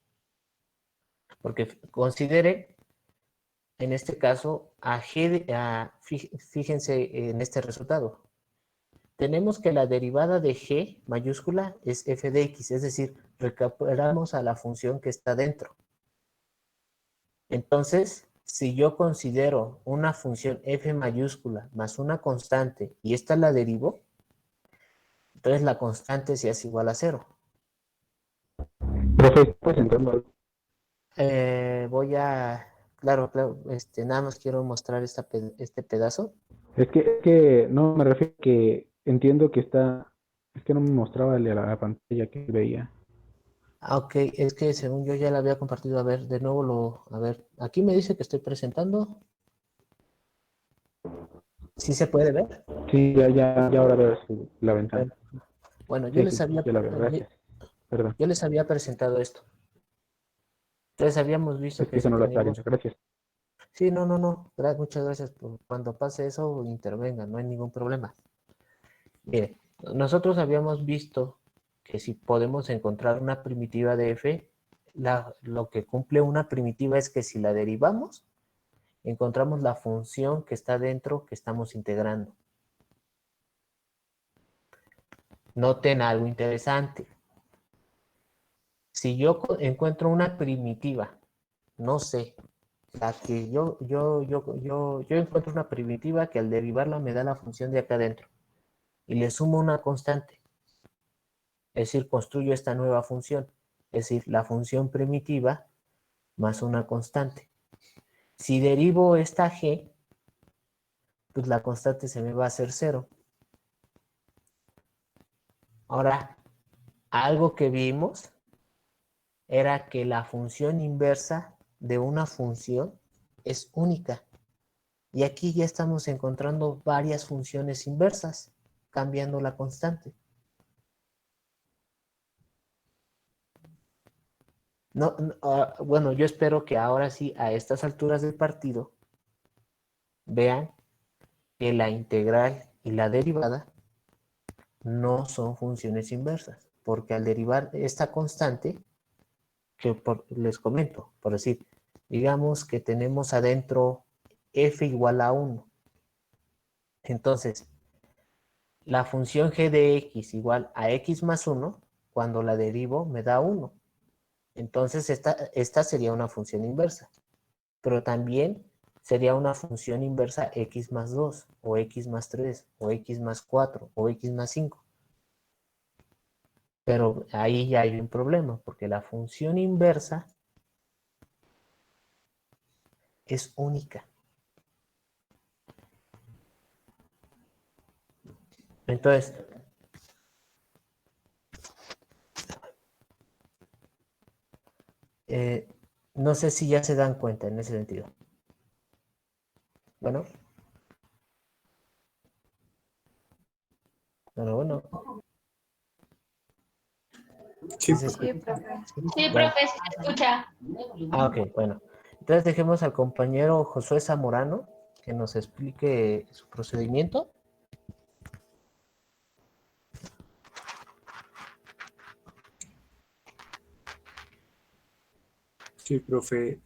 Porque considere, en este caso, fíjense en este resultado. Tenemos que la derivada de g mayúscula es f de x, es decir, recuperamos a la función que está dentro. Entonces, si yo considero una función f mayúscula más una constante y esta la derivo, entonces la constante se hace igual a 0.
Profe, pues entrando.
Claro, nada más quiero mostrar este pedazo.
Es que no me refiero a que entiendo que está, es que no me mostraba la pantalla que veía.
Ah, ok, es que según yo ya la había compartido. A ver, de nuevo a ver, aquí me dice que estoy presentando. ¿Sí se puede ver?
Sí, ya ahora veo la ventana.
Bueno,
Sí, ya la veo, gracias. Perdón,
yo les había presentado esto. Entonces habíamos visto
es que
que
eso
si
no lo está
teníamos...
viendo, gracias.
Sí, no. Muchas gracias. Cuando pase eso, intervengan, no hay ningún problema. Mire, nosotros habíamos visto que si podemos encontrar una primitiva de f, lo que cumple una primitiva es que si la derivamos, encontramos la función que está dentro que estamos integrando. Noten algo interesante. Si yo encuentro una primitiva, no sé, la que yo encuentro una primitiva que al derivarla me da la función de acá adentro y le sumo una constante, es decir, construyo esta nueva función, es decir, la función primitiva más una constante. Si derivo esta g, pues la constante se me va a hacer 0. Ahora, algo que vimos era que la función inversa de una función es única. Y aquí ya estamos encontrando varias funciones inversas, cambiando la constante. Bueno, yo espero que ahora sí, a estas alturas del partido, vean que la integral y la derivada no son funciones inversas, porque al derivar esta constante, les comento, por decir, digamos que tenemos adentro f igual a 1. Entonces, la función g de x igual a x más 1, cuando la derivo me da 1. Entonces, esta sería una función inversa. Pero también sería una función inversa x más 2, o x más 3, o x más 4, o x más 5. Pero ahí ya hay un problema, porque la función inversa es única. Entonces, no sé si ya se dan cuenta en ese sentido. Bueno. Bueno.
Sí,
¿Sí se escucha?
Sí,
Bueno.
profe, se escucha.
Ah, ok, bueno. Entonces dejemos al compañero Josué Zamorano que nos explique su procedimiento.
Sí, profe.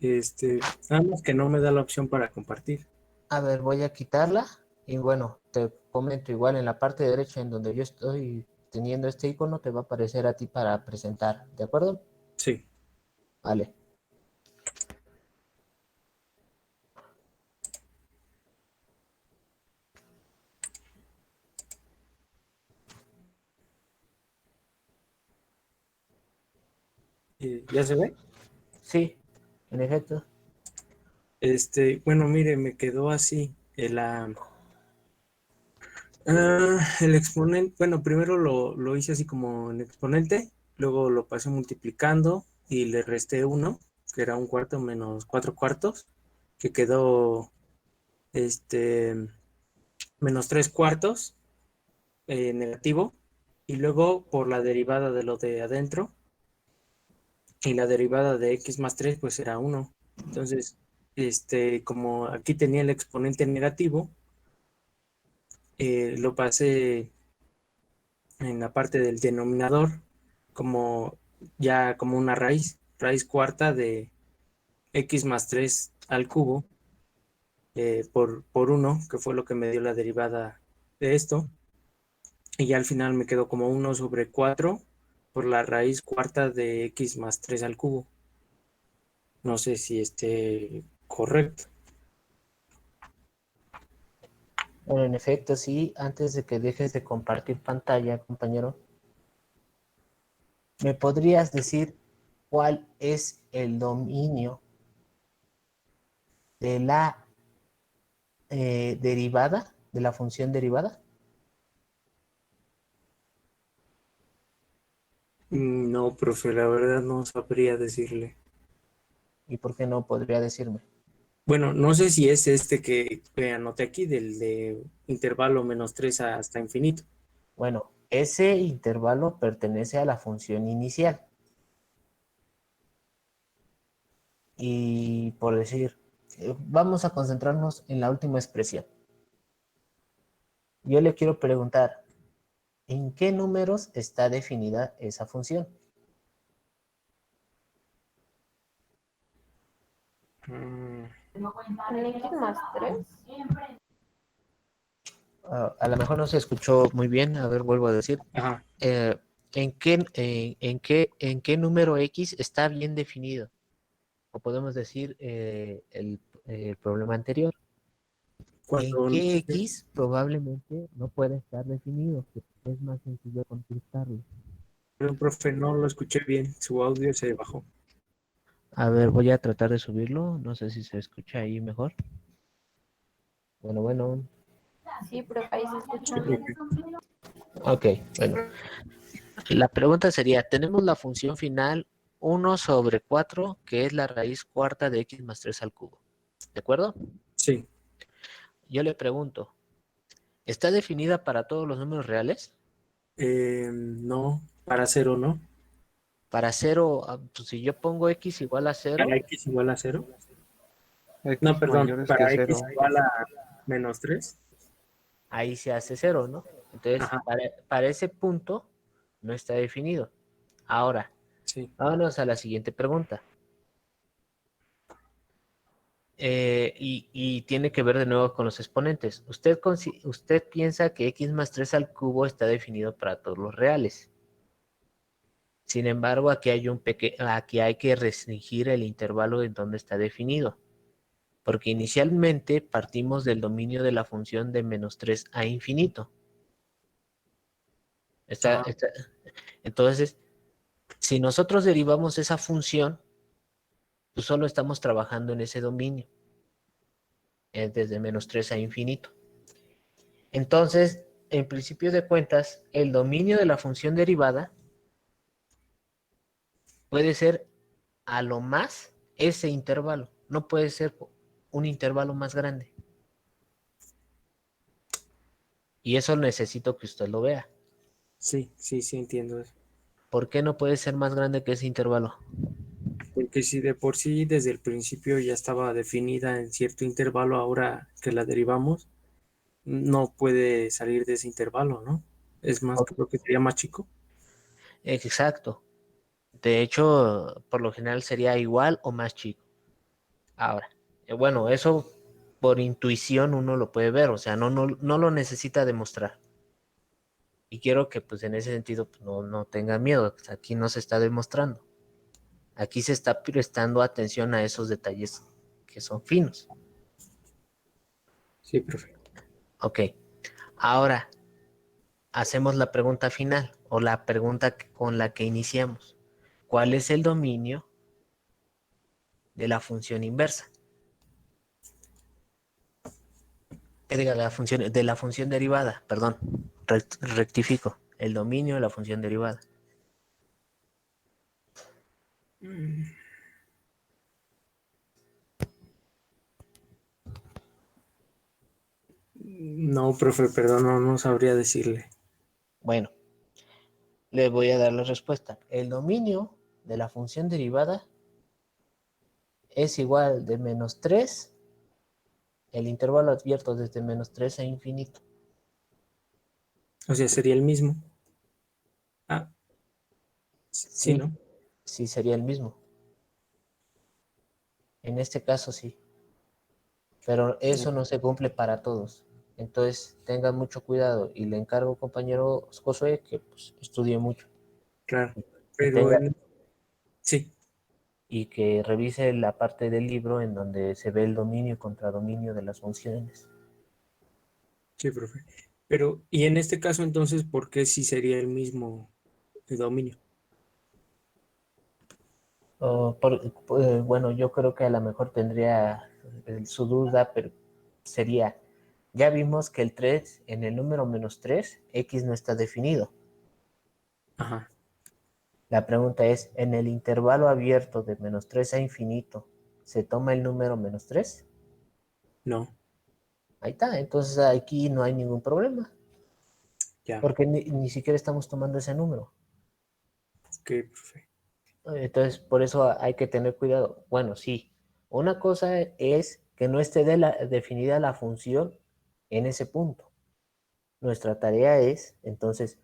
Nada más que no me da la opción para compartir.
A ver, voy a quitarla y bueno, te comento igual en la parte derecha en donde yo estoy teniendo este icono, te va a aparecer a ti para presentar, ¿de acuerdo?
Sí.
Vale.
¿Ya se ve?
Sí, en efecto.
Bueno, mire, me quedó así. El exponente, bueno, primero lo hice así como en exponente, luego lo pasé multiplicando y le resté 1, que era 1/4 menos 4/4, que quedó menos 3/4 negativo, y luego por la derivada de lo de adentro, y la derivada de x más 3 pues era 1. Entonces, como aquí tenía el exponente negativo, lo pasé en la parte del denominador como ya como una raíz cuarta de x más 3 al cubo, por 1, que fue lo que me dio la derivada de esto, y ya al final me quedó como 1/4 por la raíz cuarta de x más 3 al cubo. No sé si esté correcto.
Bueno, en efecto, sí. Antes de que dejes de compartir pantalla, compañero, ¿me podrías decir cuál es el dominio de la derivada, de la función derivada?
No, profe, la verdad no sabría decirle.
¿Y por qué no podría decirme?
Bueno, no sé si es que anoté aquí, del de intervalo menos 3 hasta infinito.
Bueno, ese intervalo pertenece a la función inicial. Y por decir, vamos a concentrarnos en la última expresión. Yo le quiero preguntar, ¿en qué números está definida esa función?
Mm,
¿En X más 3?
A lo mejor no se escuchó muy bien, a ver, vuelvo a decir.
ajá.
¿En qué número X está bien definido? O podemos decir el problema anterior. ¿En
Cuando,
qué X probablemente no puede estar definido? Que es más sencillo contestarlo.
pero, profe, no lo escuché bien, su audio se bajó.
A ver, voy a tratar de subirlo. No sé si se escucha ahí mejor. Bueno.
Sí, profe, ahí se escucha
Sí,
bien.
profe.
Ok, bueno. La pregunta sería, tenemos la función final 1/4, que es la raíz cuarta de x más 3 al cubo. ¿De acuerdo?
Sí.
Yo le pregunto, ¿está definida para todos los números reales?
No, para 0, ¿no?
Para 0, pues si yo pongo x igual a 0,
Para x igual a 0. No,
X
perdón,
mayores que
para x
0.
igual a menos 3.
ahí se hace 0, ¿no? Entonces,
Ajá,
para ese punto no está definido. Ahora,
sí.
vámonos a la siguiente pregunta. Y tiene que ver de nuevo con los exponentes. Usted piensa que x más 3 al cubo está definido para todos los reales. Sin embargo, aquí hay que restringir el intervalo en donde está definido. Porque inicialmente partimos del dominio de la función de menos 3 a infinito.
Ajá.
Entonces, si nosotros derivamos esa función, pues solo estamos trabajando en ese dominio, desde menos 3 a infinito. Entonces, en principio de cuentas, el dominio de la función derivada puede ser a lo más ese intervalo, no puede ser un intervalo más grande. Y eso necesito que usted lo vea.
Sí, entiendo eso.
¿Por qué no puede ser más grande que ese intervalo?
Porque si de por sí desde el principio ya estaba definida en cierto intervalo, ahora que la derivamos, no puede salir de ese intervalo, ¿no? Es más,
Ok.
creo que sería más chico.
Exacto. De hecho, por lo general sería igual o más chico. Ahora, bueno, eso por intuición uno lo puede ver, o sea, no lo necesita demostrar. Y quiero que pues en ese sentido pues, no tengan miedo, pues, aquí no se está demostrando. Aquí se está prestando atención a esos detalles que son finos.
Sí, profe.
Ok, ahora hacemos la pregunta final o la pregunta con la que iniciamos. ¿Cuál es el dominio de la función inversa? Diga, de la función derivada, perdón, rectifico, el dominio de la función derivada.
No, profe, perdón, no sabría decirle.
Bueno, le voy a dar la respuesta. El dominio de la función derivada es igual de -3, el intervalo abierto desde -3 a infinito.
O sea, sería el mismo. Ah, sí,
Sí,
¿no?
sí sería el mismo. En este caso sí, pero eso no se cumple para todos. Entonces tenga mucho cuidado y le encargo, compañero Josué, que pues, estudie mucho
Claro.
y
Pero sí,
y que revise la parte del libro en donde se ve el dominio y contradominio de las funciones.
sí, profe. Pero, y en este caso, entonces, ¿por qué sí sería el mismo dominio?
Bueno, yo creo que a lo mejor tendría su duda, pero sería, ya vimos que el 3 en el número -3, x no está definido.
Ajá,
La pregunta es, ¿en el intervalo abierto de -3 a infinito se toma el número -3?
no,
Ahí está, entonces aquí no hay ningún problema,
ya,
porque ni siquiera estamos tomando ese número.
ok, profe.
Entonces, por eso hay que tener cuidado. Bueno, sí, una cosa es que no esté definida la función en ese punto. Nuestra tarea es, entonces,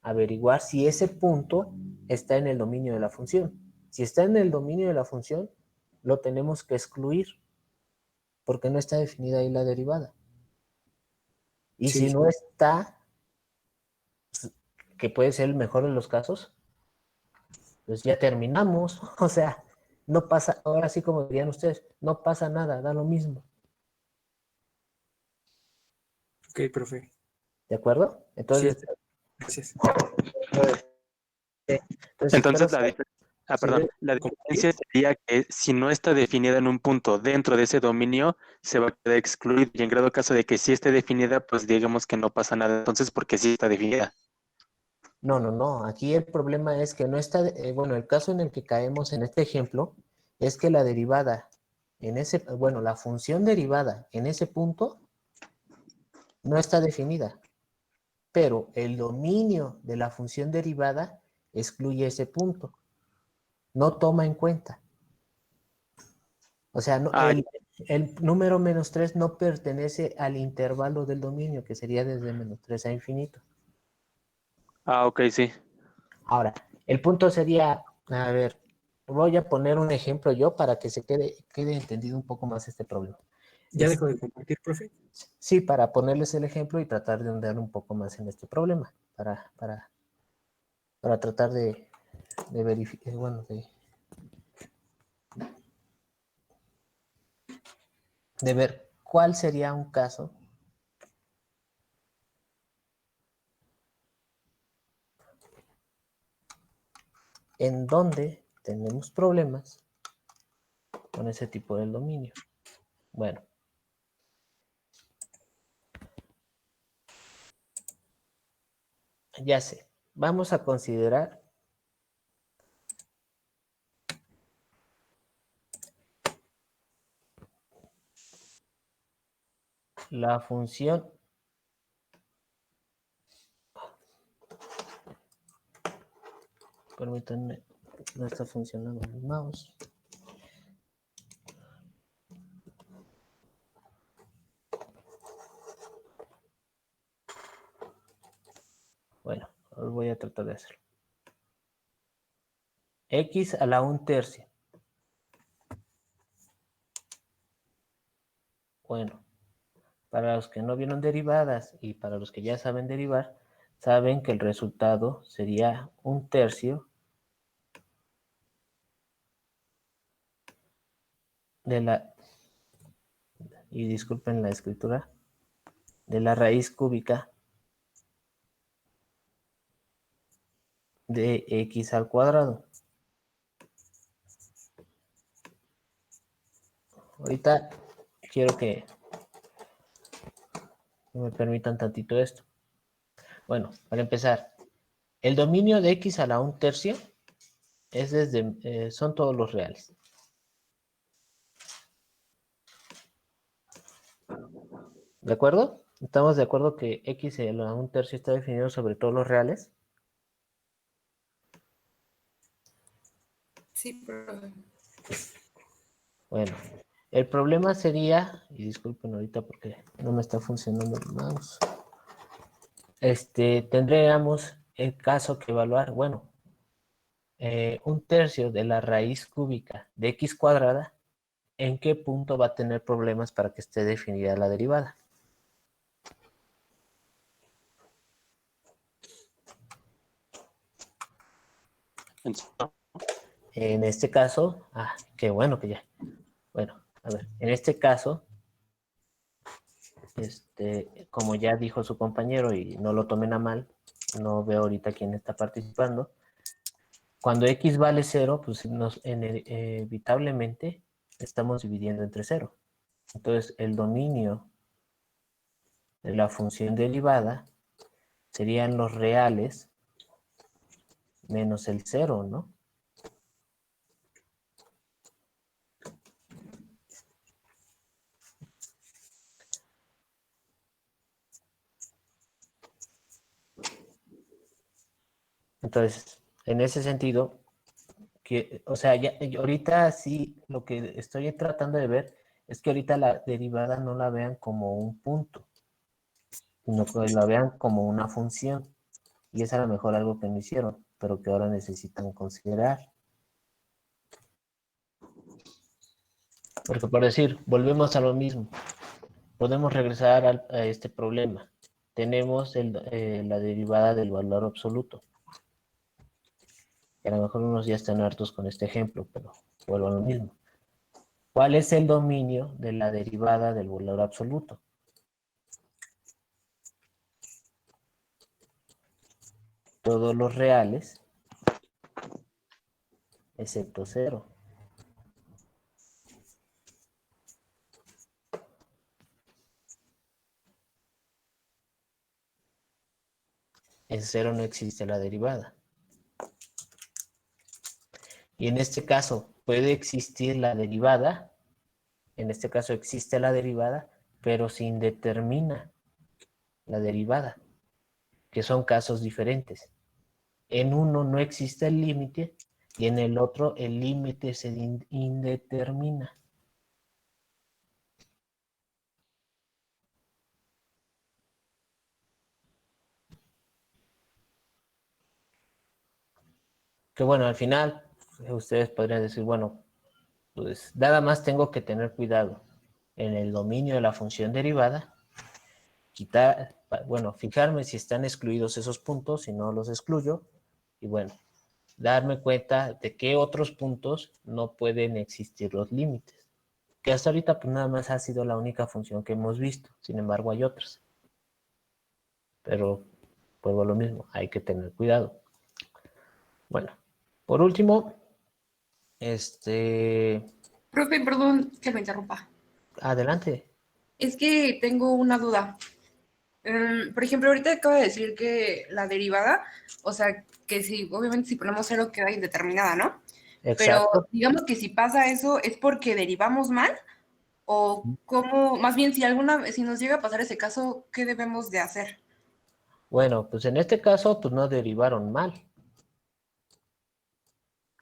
averiguar si ese punto está en el dominio de la función. Si está en el dominio de la función, lo tenemos que excluir, porque no está definida ahí la derivada. Y
Sí,
si no está, que puede ser el mejor de los casos, pues ya terminamos. O sea, no pasa, ahora sí como dirían ustedes, no pasa nada, da lo mismo.
ok, profe.
¿De acuerdo?
Sí,
Entonces,
gracias.
espero
Entonces,
si
perdón,
ve-
la diferencia sería que si no está definida en un punto dentro de ese dominio, se va a quedar excluido. Y en grado caso de que sí esté definida, pues digamos que no pasa nada. Entonces, porque sí está definida.
no. Aquí el problema es que no está, bueno, el caso en el que caemos en este ejemplo es que la derivada en ese, bueno, la función derivada en ese punto no está definida, pero el dominio de la función derivada excluye ese punto, no toma en cuenta. O sea,
Ah,
el número -3 no pertenece al intervalo del dominio, que sería desde -3 a infinito.
ok, sí.
Ahora, el punto sería, a ver, voy a poner un ejemplo yo para que se quede entendido un poco más este problema.
¿Ya dejo de compartir, profe?
Sí, para ponerles el ejemplo y tratar de ahondar un poco más en este problema, para tratar de verificar, bueno, de ver cuál sería un caso en donde tenemos problemas con ese tipo de dominio. Bueno, ya sé, vamos a considerar la función, permítanme, no está funcionando el mouse. voy a tratar de hacerlo. X a la 1/3. Bueno, para los que no vieron derivadas y para los que ya saben derivar, saben que el resultado sería 1/3 de la, y disculpen la escritura, de la raíz cúbica de x al cuadrado. Ahorita quiero que me permitan tantito esto. Bueno, para empezar, el dominio de x a la 1/3 es son todos los reales. ¿De acuerdo? ¿Estamos de acuerdo que x a la 1/3 está definido sobre todos los reales?
Sí, profe.
Bueno, el problema sería, y disculpen ahorita porque no me está funcionando el mouse, tendríamos el caso que evaluar, bueno, 1/3 de la raíz cúbica de x cuadrada, ¿en qué punto va a tener problemas para que esté definida la derivada? En este caso, qué bueno que ya. Bueno, a ver, en este caso, como ya dijo su compañero y no lo tomen a mal, no veo ahorita quién está participando. Cuando x vale 0, pues inevitablemente estamos dividiendo entre 0. Entonces, el dominio de la función derivada serían los reales menos el 0, ¿no? Entonces, en ese sentido, o sea, ahorita sí, lo que estoy tratando de ver es que ahorita la derivada no la vean como un punto, sino que la vean como una función. Y es a lo mejor algo que no hicieron, pero que ahora necesitan considerar. Porque por decir, volvemos a lo mismo. Podemos regresar a este problema. Tenemos la derivada del valor absoluto. Y a lo mejor unos ya están hartos con este ejemplo, pero vuelvo a lo mismo. ¿Cuál es el dominio de la derivada del valor absoluto? Todos los reales, excepto 0. En 0 no existe la derivada. Y en este caso puede existir la derivada. En este caso existe la derivada, pero se indetermina la derivada, que son casos diferentes. En uno no existe el límite y en el otro el límite se indetermina. Que bueno, al final ustedes podrían decir, bueno, pues nada más tengo que tener cuidado en el dominio de la función derivada, fijarme si están excluidos esos puntos, si no los excluyo, y bueno, darme cuenta de qué otros puntos no pueden existir los límites. Que hasta ahorita pues nada más ha sido la única función que hemos visto, sin embargo hay otras. Pero, pues lo mismo, hay que tener cuidado. Bueno, por último,
Profe, perdón que me interrumpa.
adelante.
Es que tengo una duda. Por ejemplo, ahorita acaba de decir que la derivada, o sea, que si, obviamente si ponemos 0 queda indeterminada, ¿no?
Exacto.
Pero digamos que si pasa eso, ¿es porque derivamos mal? O cómo, más bien, si nos llega a pasar ese caso, ¿qué debemos de hacer?
Bueno, pues en este caso, pues no derivaron mal.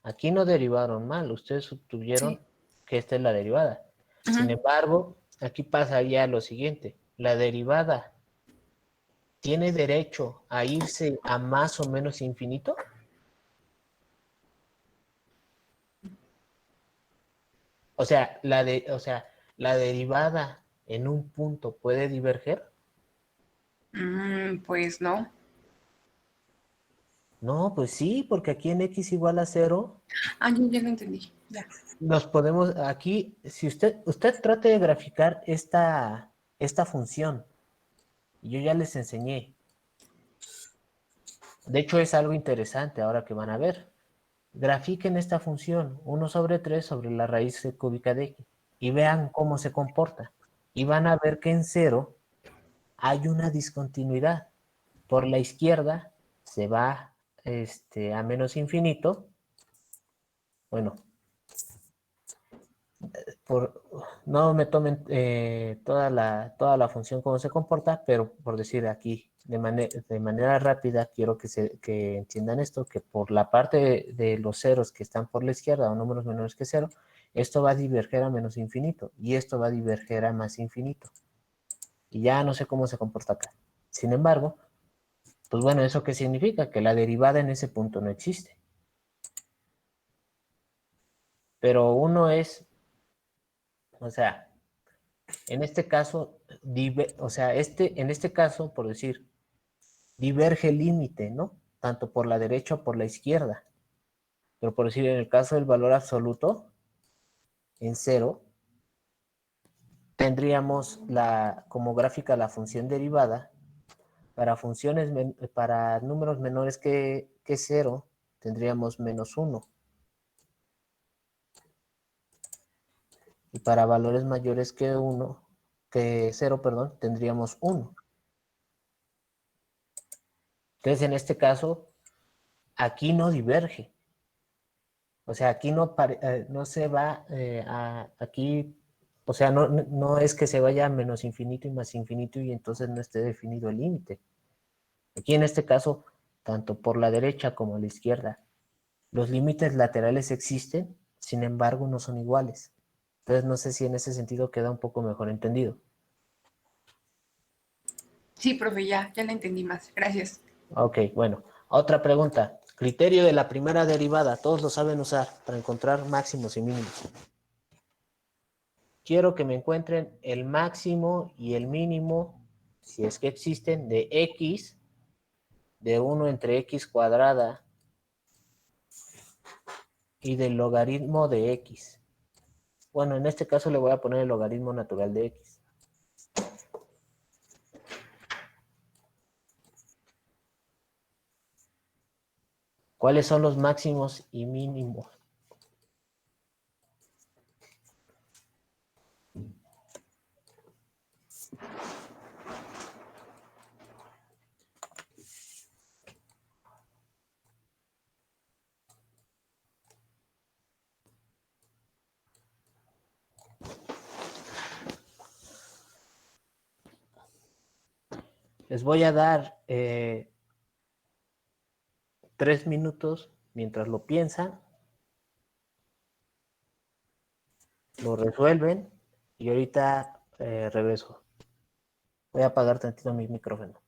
Aquí no derivaron mal, ustedes subtuvieron que esta es la derivada. Sin embargo, aquí pasaría lo siguiente. La derivada tiene derecho a irse a más o menos infinito. O sea, la derivada en un punto puede diverger.
Pues no.
No, pues sí, porque aquí en x igual a 0,
Ah, ya lo entendí. Ya.
nos podemos, aquí, si usted trate de graficar esta función, yo ya les enseñé. De hecho, es algo interesante ahora que van a ver. Grafiquen esta función, 1 sobre 3 sobre la raíz cúbica de x, y vean cómo se comporta. Y van a ver que en 0 hay una discontinuidad. Por la izquierda se va a menos infinito. Bueno, no me tomen toda la función como se comporta, pero por decir aquí de manera rápida, quiero que entiendan esto, que por la parte de los ceros que están por la izquierda o números menores que 0, esto va a diverger a menos infinito y esto va a diverger a más infinito. Y ya no sé cómo se comporta acá. Sin embargo, pues bueno, ¿eso qué significa? Que la derivada en ese punto no existe. Pero uno es, o sea, en este caso, en este caso, por decir, diverge el límite, ¿no? Tanto por la derecha o por la izquierda. Pero por decir, en el caso del valor absoluto, en 0, tendríamos como gráfica la función derivada. Para números menores que 0, tendríamos menos 1. Y para valores mayores que 0, perdón, tendríamos 1. Entonces, en este caso, aquí no diverge. O sea, aquí no se va aquí, o sea, no es que se vaya a menos infinito y más infinito y entonces no esté definido el límite. Aquí en este caso, tanto por la derecha como la izquierda, los límites laterales existen, sin embargo, no son iguales. Entonces, no sé si en ese sentido queda un poco mejor entendido.
Sí, profe, ya la entendí más. Gracias.
Ok, bueno. Otra pregunta. Criterio de la primera derivada. Todos lo saben usar para encontrar máximos y mínimos. Quiero que me encuentren el máximo y el mínimo, si es que existen, de x, de 1 entre x cuadrada y del logaritmo de x. Bueno, en este caso le voy a poner el logaritmo natural de x. ¿Cuáles son los máximos y mínimos? Les voy a dar 3 minutos mientras lo piensan, lo resuelven y ahorita regreso. Voy a apagar tantito mi micrófono.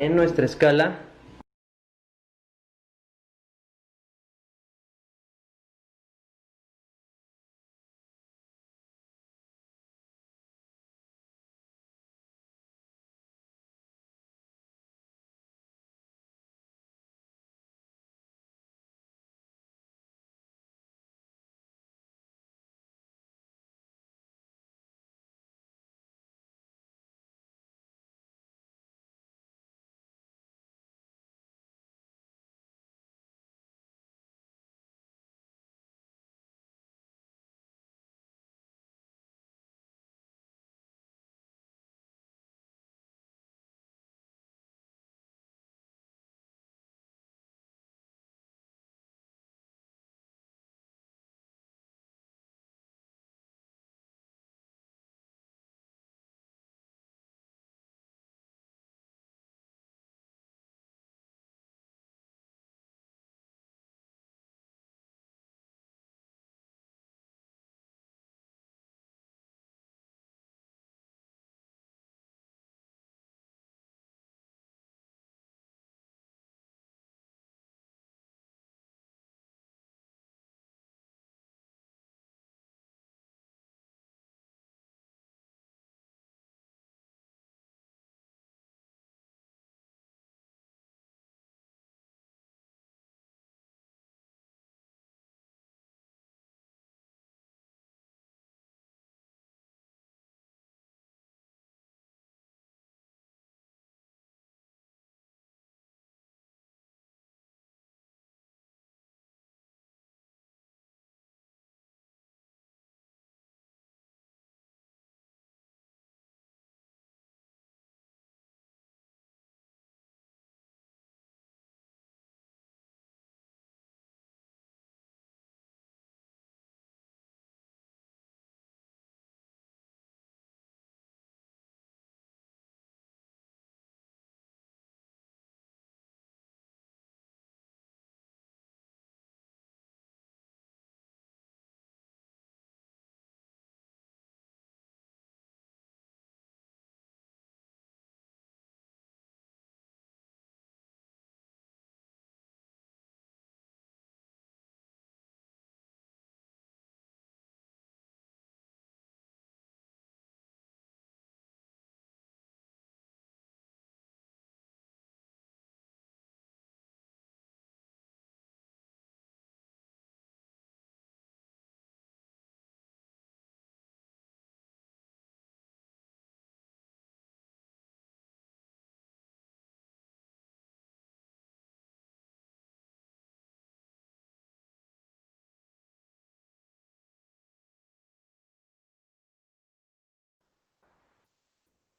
En nuestra escala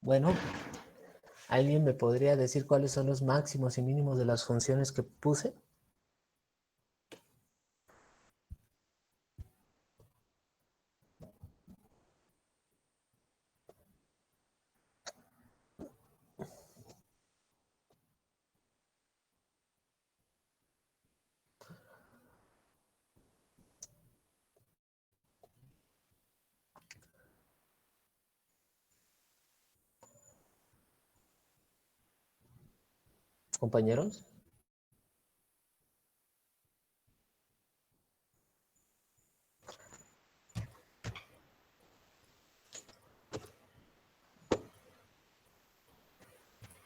Bueno, ¿alguien me podría decir cuáles son los máximos y mínimos de las funciones que puse? Compañeros.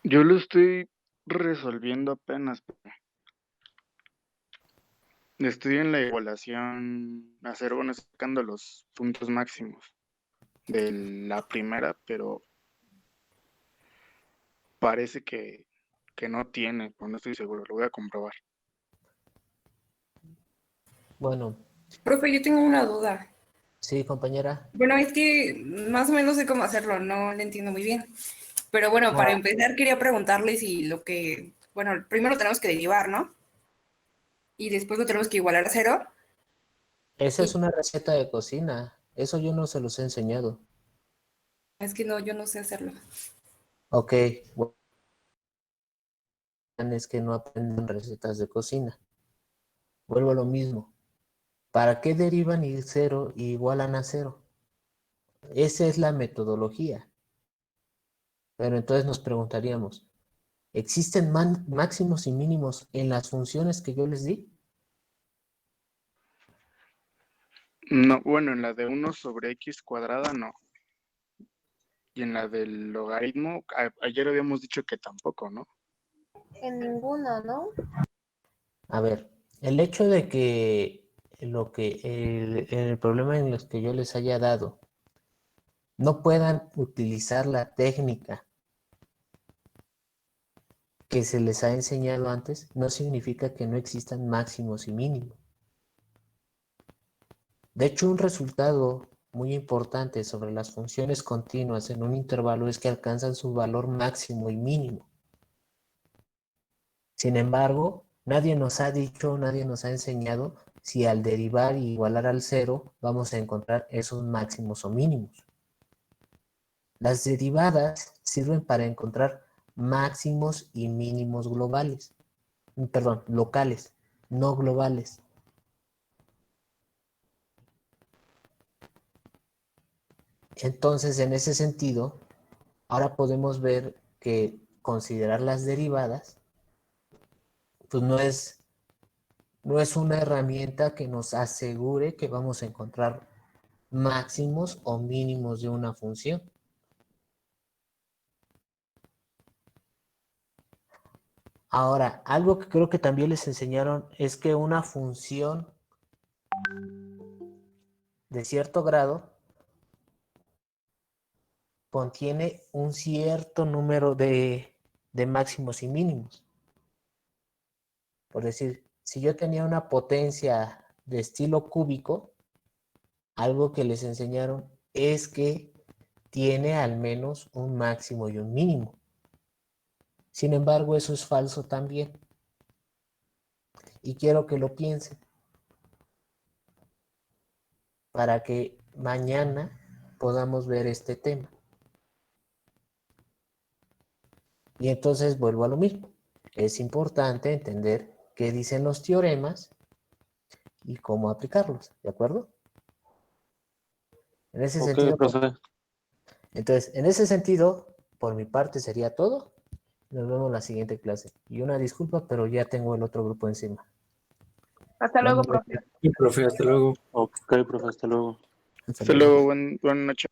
Yo lo estoy resolviendo apenas. Estoy en la igualación a cero, bueno, sacando los puntos máximos de la primera, pero parece que no tiene, pero no estoy seguro, lo voy a comprobar.
Bueno,
Profe, yo tengo una duda.
sí, compañera.
Bueno, es que más o menos sé cómo hacerlo, no le entiendo muy bien. Pero bueno, para
Ah,
empezar quería preguntarle si lo que, bueno, primero tenemos que derivar, ¿no? Y después lo tenemos que igualar a cero.
esa es
Y
una receta de cocina. Eso yo no se los he enseñado.
es que no, yo no sé hacerlo.
Ok, bueno, es que no aprenden recetas de cocina. Vuelvo a lo mismo. ¿Para qué derivan y cero y igualan a cero? Esa es la metodología. Pero entonces nos preguntaríamos, ¿Existen máximos y mínimos en las funciones que yo les di?
No, bueno, en la de 1 sobre x cuadrada no. Y en la del logaritmo, ayer habíamos dicho que tampoco, ¿no?
En ninguna, ¿no?
A ver, el hecho de que el problema en los que yo les haya dado no puedan utilizar la técnica que se les ha enseñado antes, no significa que no existan máximos y mínimos. De hecho, un resultado muy importante sobre las funciones continuas en un intervalo es que alcanzan su valor máximo y mínimo. Sin embargo, nadie nos ha dicho, nadie nos ha enseñado si al derivar y igualar al cero vamos a encontrar esos máximos o mínimos. Las derivadas sirven para encontrar máximos y mínimos globales. Perdón, locales, no globales. Entonces, en ese sentido, ahora podemos ver que considerar las derivadas, pues no es una herramienta que nos asegure que vamos a encontrar máximos o mínimos de una función. Ahora, algo que creo que también les enseñaron es que una función de cierto grado contiene un cierto número de máximos y mínimos. Por decir, si yo tenía una potencia de estilo cúbico, algo que les enseñaron es que tiene al menos un máximo y un mínimo. Sin embargo, eso es falso también. Y quiero que lo piensen para que mañana podamos ver este tema. Y entonces vuelvo a lo mismo. Es importante entender qué dicen los teoremas y cómo aplicarlos, ¿de acuerdo? En ese sentido,
profe.
entonces, en ese sentido, por mi parte sería todo. Nos vemos en la siguiente clase. Y una disculpa, pero ya tengo el otro grupo encima.
Hasta luego, profe.
Sí, profe, hasta luego.
Ok, profe, hasta luego.
Hasta luego, buenas noches.